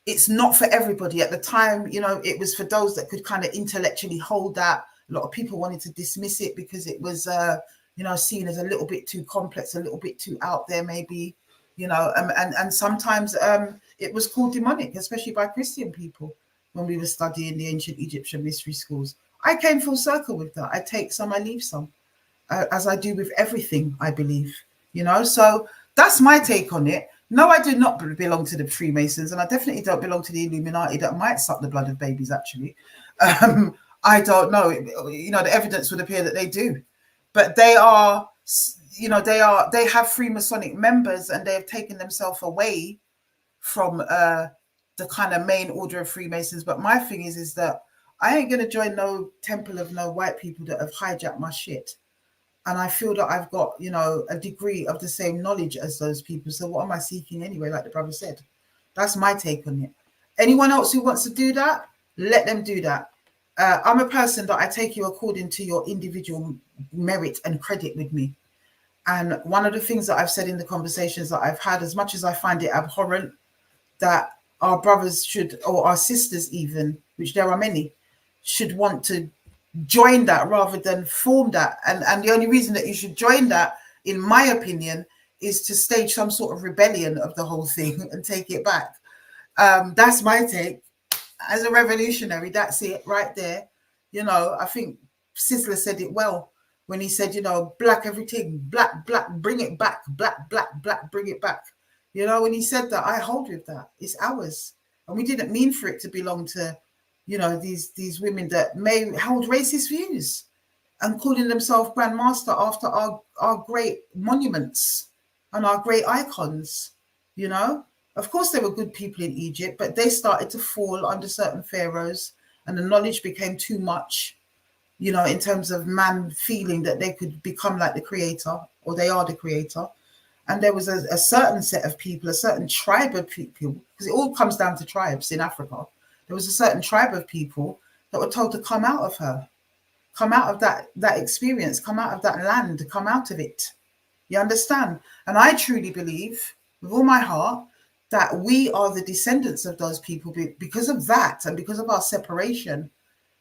it's not for everybody. At the time, you know, it was for those that could kind of intellectually hold that. A lot of people wanted to dismiss it because it was, you know, seen as a little bit too complex, a little bit too out there, maybe, you know, and sometimes it was called demonic, especially by Christian people when we were studying the ancient Egyptian mystery schools. I came full circle with that. I take some, I leave some, as I do with everything, I believe, you know. So that's my take on it. No, I do not belong to the Freemasons, and I definitely don't belong to the Illuminati that might suck the blood of babies, actually. I don't know. You know, the evidence would appear that they do. but they are, you know, they have Freemasonic members, and they have taken themselves away from the kind of main order of Freemasons. But my thing is that I ain't gonna join no temple of no white people that have hijacked my shit. And I feel that I've got, you know, a degree of the same knowledge as those people. So what am I seeking anyway, like the brother said? That's my take on it. Anyone else who wants to do that, let them do that. I'm a person that I take you according to your individual merit and credit with me. And one of the things that I've said in the conversations that I've had, as much as I find it abhorrent that our brothers should, or our sisters even, which there are many, should want to join that rather than form that. And the only reason that you should join that, in my opinion, is to stage some sort of rebellion of the whole thing and take it back. That's my take. As a revolutionary, that's it right there. You know, I think Sizzler said it well when he said, you know, black everything, black, black, bring it back, black, black, black, bring it back. You know, when he said that, I hold with that. It's ours. And we didn't mean for it to belong to, you know, these women that may hold racist views and calling themselves Grandmaster after our great monuments and our great icons, you know. Of course, there were good people in Egypt, but they started to fall under certain pharaohs, and the knowledge became too much, you know, in terms of man feeling that they could become like the creator, or they are the creator. And there was a certain set of people, a certain tribe of people, because it all comes down to tribes in Africa. There was a certain tribe of people that were told to come out of her, come out of that experience, come out of that land, come out of it. You understand? And I truly believe with all my heart that we are the descendants of those people. Because of that, and because of our separation,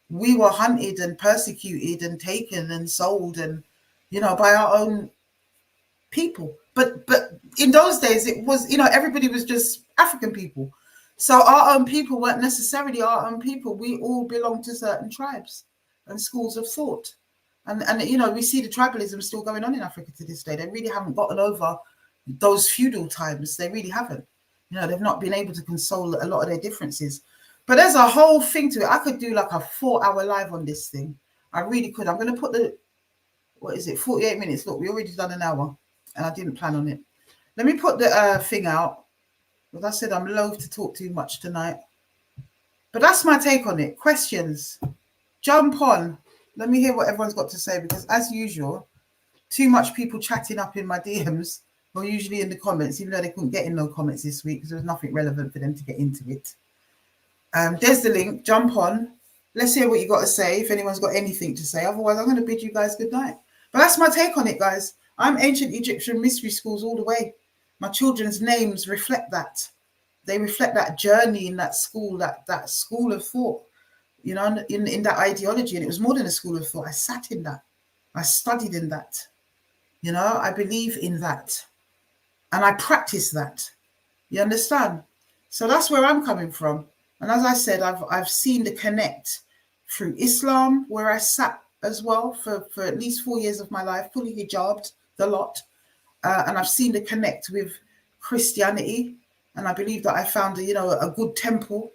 we were hunted and persecuted and taken and sold, and, you know, by our own people. But in those days, it was, you know, everybody was just African people. So our own people weren't necessarily our own people. We all belong to certain tribes and schools of thought. And you know, we see the tribalism still going on in Africa to this day. They really haven't gotten over those feudal times. They really haven't. You know, they've not been able to console a lot of their differences. But there's a whole thing to it. I could do like a 4-hour live on this thing. I really could. I'm going to put the, what is it, 48 minutes. Look, we already done an hour and I didn't plan on it. Let me put the thing out. As I said, I'm loath to talk too much tonight. But that's my take on it. Questions? Jump on. Let me hear what everyone's got to say, because as usual, too much people chatting up in my DMs, or usually in the comments, even though they couldn't get in no comments this week because there was nothing relevant for them to get into it. There's the link. Jump on. Let's hear what you got to say, if anyone's got anything to say. Otherwise, I'm going to bid you guys good night. But that's my take on it, guys. I'm ancient Egyptian mystery schools all the way. My children's names reflect that. They reflect that journey in that school, that school of thought, you know, in that ideology. And it was more than a school of thought. I sat in that. I studied in that. You know, I believe in that. And I practice that. You understand? So that's where I'm coming from. And as I said, I've seen the connect through Islam, where I sat as well for at least 4 years of my life, fully hijabed, the lot. And I've seen the connect with Christianity. And I believe that I found, you know, a good temple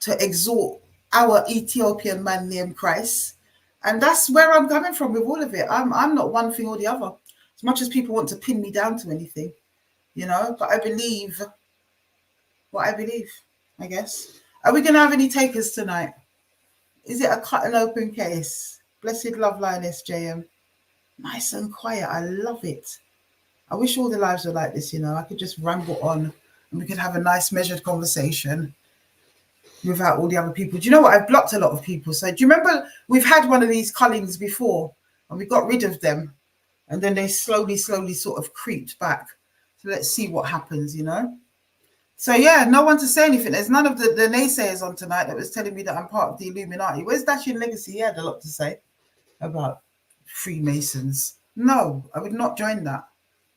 to exalt our Ethiopian man named Christ. And that's where I'm coming from with all of it. I'm not one thing or the other, as much as people want to pin me down to anything, you know, but I believe what I believe, I guess. Are we going to have any takers tonight? Is it a cut and open case? Blessed love lioness, JM. Nice and quiet. I love it. I wish all the lives were like this, you know. I could just ramble on and we could have a nice measured conversation without all the other people. Do you know what? I've blocked a lot of people. So do you remember we've had one of these cullings before and we got rid of them and then they slowly sort of creeped back. So let's see what happens, you know. So yeah, no one to say anything. There's none of the naysayers on tonight that was telling me that I'm part of the Illuminati. Where's Dashing Legacy? He had a lot to say about Freemasons. No, I would not join that.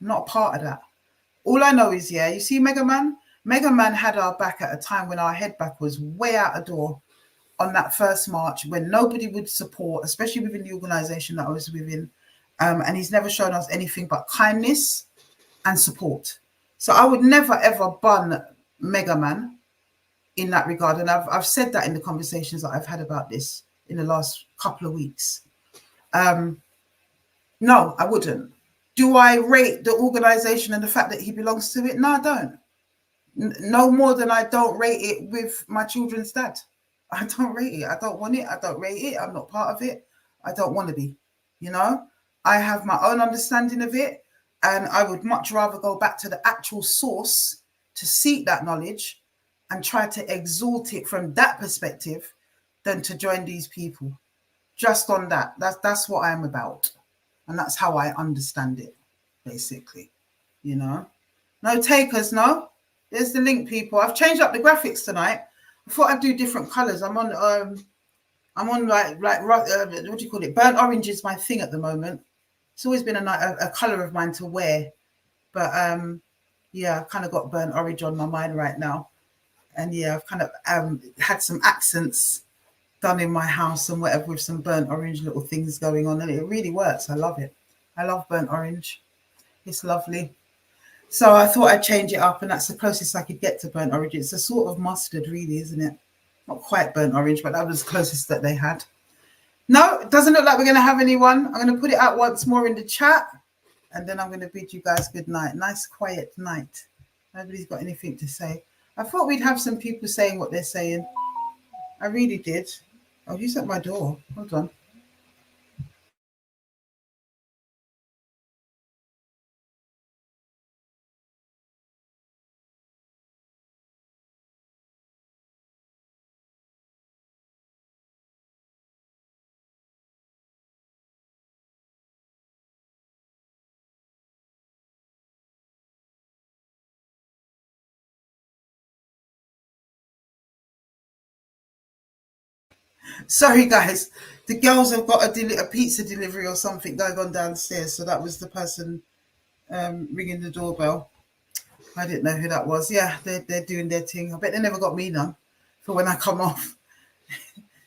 I'm not part of that. All I know is, yeah, you see Mega Man? Mega Man had our back at a time when our head back was way out the door on that first march, when nobody would support, especially within the organization that I was within. And he's never shown us anything but kindness and support. So I would never, ever bun Mega Man in that regard. And I've said that in the conversations that I've had about this in the last couple of weeks. No, I wouldn't. Do I rate the organization and the fact that he belongs to it? No, I don't. No more than I don't rate it with my children's dad. I don't rate it. I don't want it. I don't rate it. I'm not part of it. I don't want to be. You know, I have my own understanding of it, and I would much rather go back to the actual source to seek that knowledge and try to exalt it from that perspective than to join these people. Just on that. That's what I'm about. And that's how I understand it, basically. You know? No takers, no. There's the link, people. I've changed up the graphics tonight. I thought I'd do different colors. I'm on like what do you call it? Burnt orange is my thing at the moment. It's always been a color of mine to wear, but yeah, I've kind of got burnt orange on my mind right now, and yeah, I've kind of had some accents done in my house and whatever with some burnt orange little things going on, and it really works. I love it. I love burnt orange. It's lovely. So I thought I'd change it up, and that's the closest I could get to burnt orange. It's a sort of mustard, really, isn't it? Not quite burnt orange, but that was the closest that they had. No, it doesn't look like we're going to have anyone. I'm going to put it out once more in the chat, and then I'm going to bid you guys good night. Nice, quiet night. Nobody's got anything to say. I thought we'd have some people saying what they're saying. I really did. Oh, who's at my door? Hold on. Sorry, guys. The girls have got a pizza delivery or something going on downstairs. So that was the person ringing the doorbell. I didn't know who that was. Yeah, they're doing their thing. I bet they never got me none for when I come off.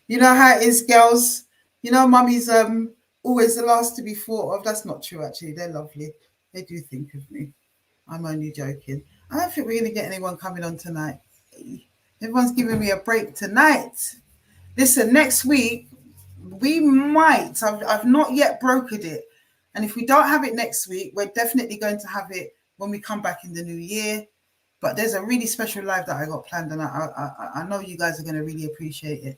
You know how it is, girls. You know, mummy's always the last to be thought of. That's not true, actually. They're lovely. They do think of me. I'm only joking. I don't think we're going to get anyone coming on tonight. Everyone's giving me a break tonight. Listen, next week, we might. I've not yet brokered it. And if we don't have it next week, we're definitely going to have it when we come back in the new year. But there's a really special live that I got planned, and I know you guys are going to really appreciate it.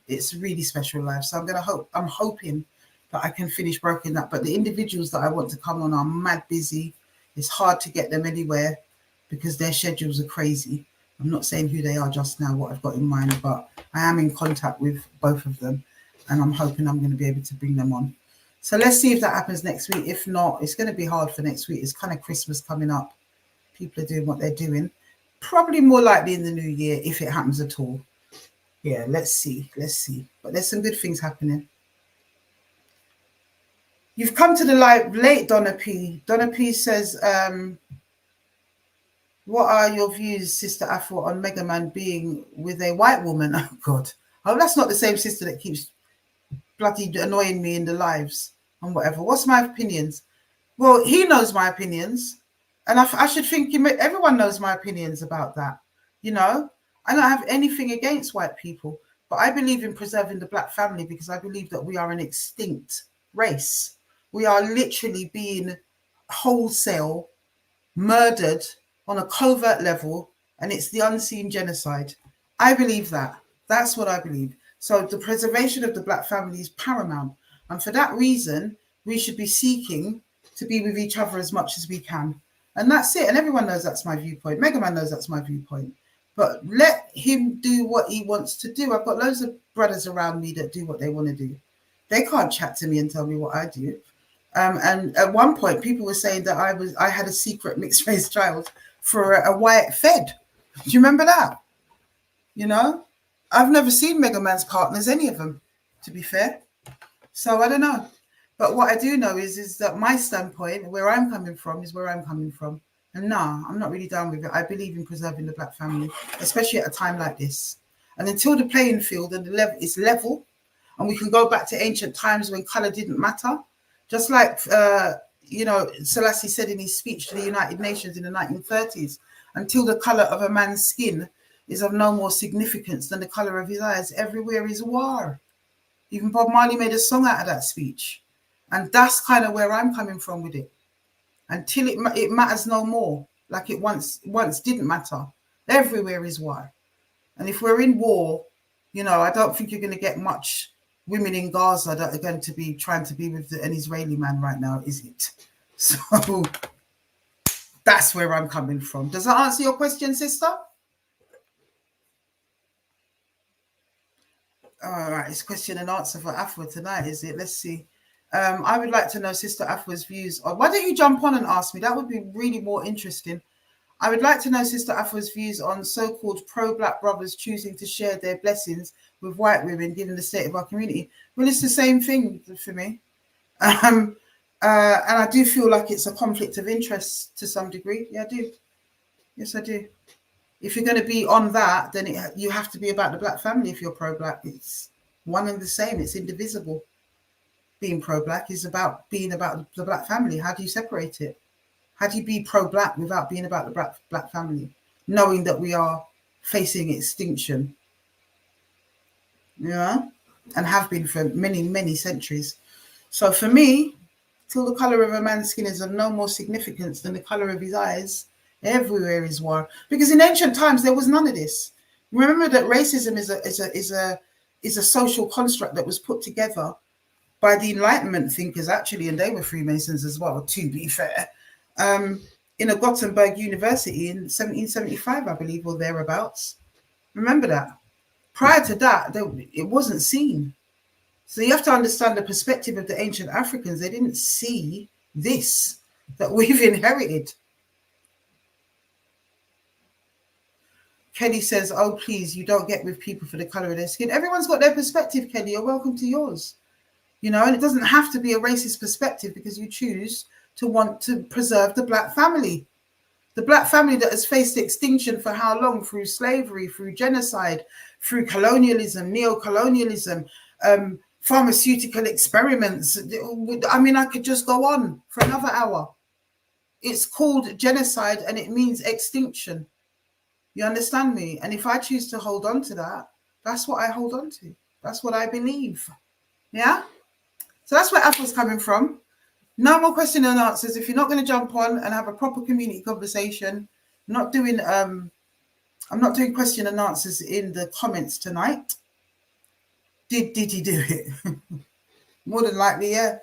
It's a really special live. So I'm hoping that I can finish brokering that. But the individuals that I want to come on are mad busy. It's hard to get them anywhere because their schedules are crazy. I'm not saying who they are just now, what I've got in mind, but I am in contact with both of them, and I'm hoping I'm going to be able to bring them on. So let's see if that happens next week. If not, it's going to be hard for next week. It's kind of Christmas coming up. People are doing what they're doing. Probably more likely in the new year if it happens at all. Yeah, let's see. But there's some good things happening. You've come to the live late, Donna P. Donna P says, what are your views, Sister Afua, on Mega Man being with a white woman? Oh, God. Oh, that's not the same sister that keeps bloody annoying me in the lives and whatever. What's my opinions? Well, he knows my opinions. And I should think everyone knows my opinions about that. You know, I don't have anything against white people, but I believe in preserving the black family because I believe that we are an extinct race. We are literally being wholesale murdered on a covert level, and it's the unseen genocide. I believe that. That's what I believe. So the preservation of the black family is paramount. And for that reason, we should be seeking to be with each other as much as we can. And that's it. And everyone knows that's my viewpoint. Mega Man knows that's my viewpoint. But let him do what he wants to do. I've got loads of brothers around me that do what they want to do. They can't chat to me and tell me what I do. And at one point, people were saying that I had a secret mixed race child for a white Fed. Do you remember that? You know, I've never seen Mega Man's partners, any of them, to be fair. So I don't know. But what I do know is that my standpoint, where I'm coming from, is where I'm coming from. And nah, I'm not really down with it. I believe in preserving the black family, especially at a time like this. And until the playing field and the level is level, and we can go back to ancient times when color didn't matter, just like Selassie said in his speech to the United Nations in the 1930s, until the color of a man's skin is of no more significance than the color of his eyes, everywhere is war. Even Bob Marley made a song out of that speech. And that's kind of where I'm coming from with it. Until it matters no more, like it once didn't matter. Everywhere is war. And if we're in war, you know, I don't think you're going to get much women in Gaza that are going to be trying to be with an Israeli man right now, is it? So that's where I'm coming from. Does that answer your question, sister? All right, it's question and answer for Afua tonight, is it? Let's see. I would like to know Sister Afua's views on. Why don't you jump on and ask me? That would be really more interesting. I would like to know Sister Afua's views on so-called pro-black brothers choosing to share their blessings with white women, given the state of our community. Well, it's the same thing for me. And I do feel like it's a conflict of interest to some degree. Yeah, I do. Yes, I do. If you're going to be on that, then you have to be about the black family if you're pro-black. It's one and the same. It's indivisible. Being pro-black is about being about the black family. How do you separate it? How do you be pro-black without being about the black family, knowing that we are facing extinction? Yeah, and have been for many, many centuries. So for me, till the color of a man's skin is of no more significance than the color of his eyes, everywhere is war. Because in ancient times there was none of this. Remember that racism is a social construct that was put together by the Enlightenment thinkers, actually, and they were Freemasons as well, to be fair, in a Gothenburg University in 1775, I believe, or thereabouts. Remember that. Prior to that, it wasn't seen. So you have to understand the perspective of the ancient Africans. They didn't see this that we've inherited. Kelly says, oh, please, you don't get with people for the color of their skin. Everyone's got their perspective, Kelly. You're welcome to yours. You know, and it doesn't have to be a racist perspective because you choose to want to preserve the black family. The black family that has faced extinction for how long? Through slavery, through genocide, through colonialism, neo-colonialism, pharmaceutical experiments. I mean, I could just go on for another hour. It's called genocide and it means extinction. You understand me? And if I choose to hold on to that, that's what I hold on to. That's what I believe. Yeah? So that's where Afua's coming from. No more question and answers. If you're not going to jump on and have a proper community conversation, I'm not doing question and answers in the comments tonight. Did he do it? More than likely, yeah.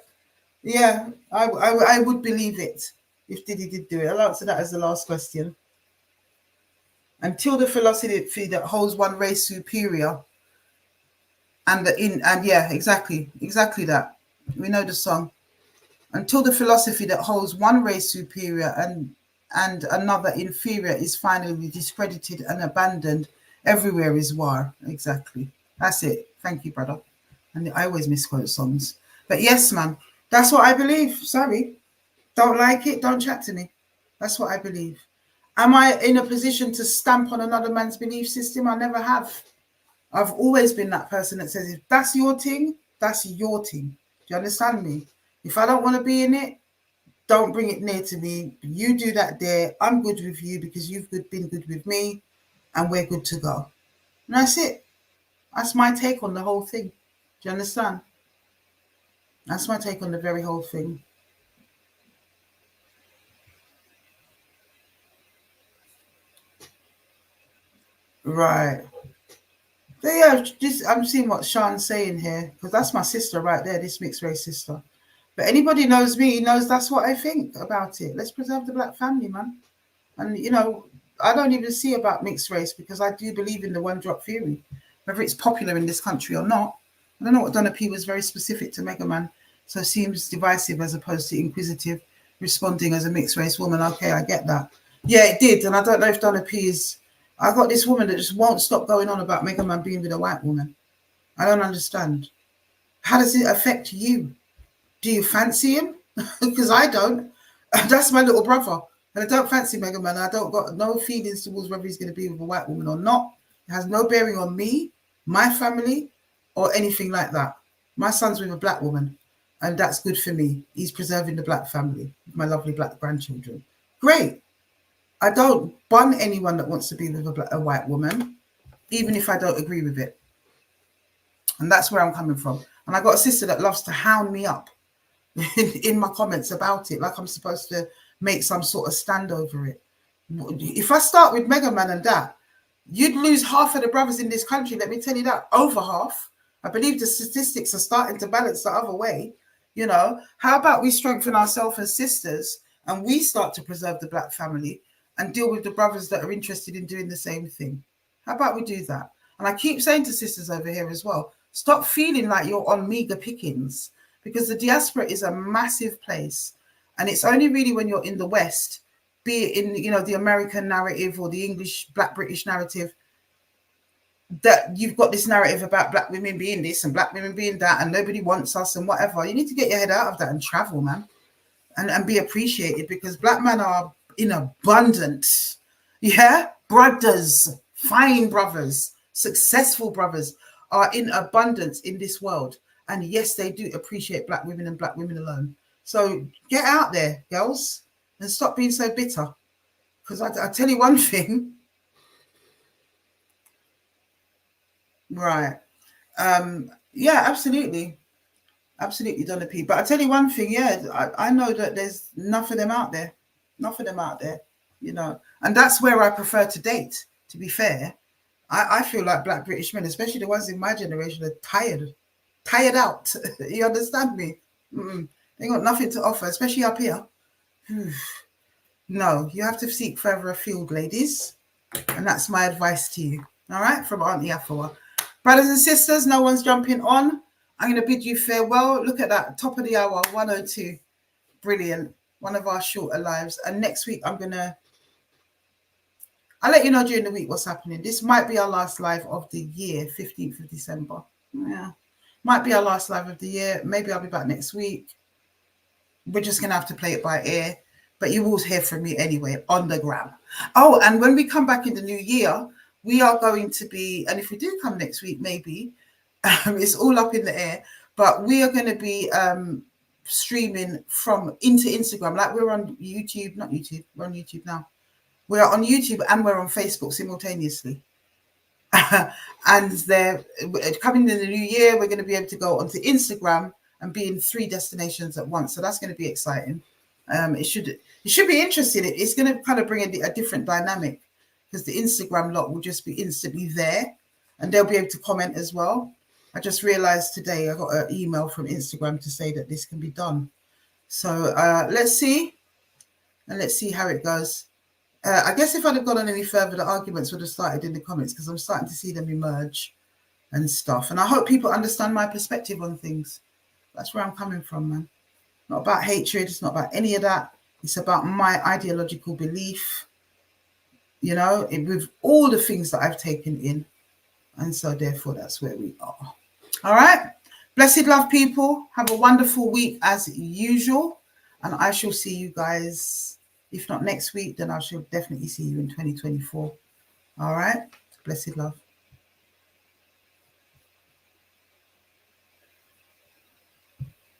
Yeah, I would believe it if Diddy did do it. I'll answer that as the last question. Until the philosophy that holds one race superior, and yeah, exactly that. We know the song. Until the philosophy that holds one race superior and another inferior is finally discredited and abandoned, everywhere is war. Exactly. That's it. Thank you, brother. And I always misquote songs. But yes, man, that's what I believe. Sorry. Don't like it, don't chat to me. That's what I believe. Am I in a position to stamp on another man's belief system? I never have. I've always been that person that says, if that's your thing, that's your thing. Do you understand me? If I don't want to be in it, don't bring it near to me. You do that there. I'm good with you because you've been good with me and we're good to go. And that's it. That's my take on the whole thing. Do you understand? That's my take on the very whole thing. Right. So yeah, I'm seeing what Sean's saying here, because that's my sister right there, this mixed race sister. But anybody knows me knows that's what I think about it. Let's preserve the black family, man. And, you know, I don't even see about mixed race because I do believe in the one drop theory, whether it's popular in this country or not. I don't know what Donna P was very specific to Mega Man, so it seems divisive as opposed to inquisitive, responding as a mixed race woman. Okay, I get that. Yeah, it did. And I don't know if Donna P is... I got this woman that just won't stop going on about Mega Man being with a white woman. I don't understand. How does it affect you? Do you fancy him? Because I don't. That's my little brother. And I don't fancy Mega Man. I don't got no feelings towards whether he's going to be with a white woman or not. It has no bearing on me, my family, or anything like that. My son's with a black woman, and that's good for me. He's preserving the black family, my lovely black grandchildren. Great. I don't bun anyone that wants to be with a white woman, even if I don't agree with it. And that's where I'm coming from. And I got a sister that loves to hound me up in my comments about it, like I'm supposed to make some sort of stand over it. If I start with Mega Man and that, you'd lose half of the brothers in this country. Let me tell you that, over half. I believe the statistics are starting to balance the other way. You know, how about we strengthen ourselves as sisters and we start to preserve the black family and deal with the brothers that are interested in doing the same thing? How about we do that? And I keep saying to sisters over here as well, stop feeling like you're on meager pickings, because the diaspora is a massive place. And it's only really when you're in the West, be it in, you know, the American narrative or the English Black British narrative, that you've got this narrative about black women being this and black women being that and nobody wants us and whatever. You need to get your head out of that and travel, man, and be appreciated, because black men are in abundance. Yeah, brothers, fine brothers, successful brothers are in abundance in this world. And yes, they do appreciate black women and black women alone. So get out there, girls, and stop being so bitter. Because I tell you one thing. Right. Yeah, absolutely. Absolutely, Donna P. But I tell you one thing, yeah, I know that there's enough of them out there. Enough of them out there, you know. And that's where I prefer to date, to be fair. I feel like black British men, especially the ones in my generation, are tired out. You understand me? They got nothing to offer, especially up here. No, you have to seek further afield, ladies. And that's my advice to you. All right, from Auntie Afua. Brothers and sisters, no one's jumping on. I'm going to bid you farewell. Look at that, top of the hour, 1:02. Brilliant. One of our shorter lives. And next week, I'll let you know during the week what's happening. This might be our last live of the year, 15th of December. Yeah, might be our last live of the year. Maybe I'll be back next week. We're just going to have to play it by ear. But you will hear from me anyway on the gram. Oh, and when we come back in the new year, we are going to be, and if we do come next week, maybe, it's all up in the air, but we are going to be streaming into Instagram. Like we're on YouTube, not YouTube, we're on YouTube now. We're on YouTube and we're on Facebook simultaneously. And they're coming in the new year, we're going to be able to go onto Instagram and be in 3 destinations at once. So that's going to be exciting. It should be interesting. It's going to kind of bring a different dynamic, because the Instagram lot will just be instantly there and they'll be able to comment as well. I just realized today I got an email from Instagram to say that this can be done. So let's see. And let's see how it goes. I guess if I'd have gone on any further, the arguments would have started in the comments, because I'm starting to see them emerge and stuff. And I hope people understand my perspective on things. That's where I'm coming from, man. Not about hatred. It's not about any of that. It's about my ideological belief, you know, with all the things that I've taken in. And so therefore, that's where we are. All right. Blessed love, people. Have a wonderful week as usual. And I shall see you guys, if not next week, then I shall definitely see you in 2024. All right. Blessed love.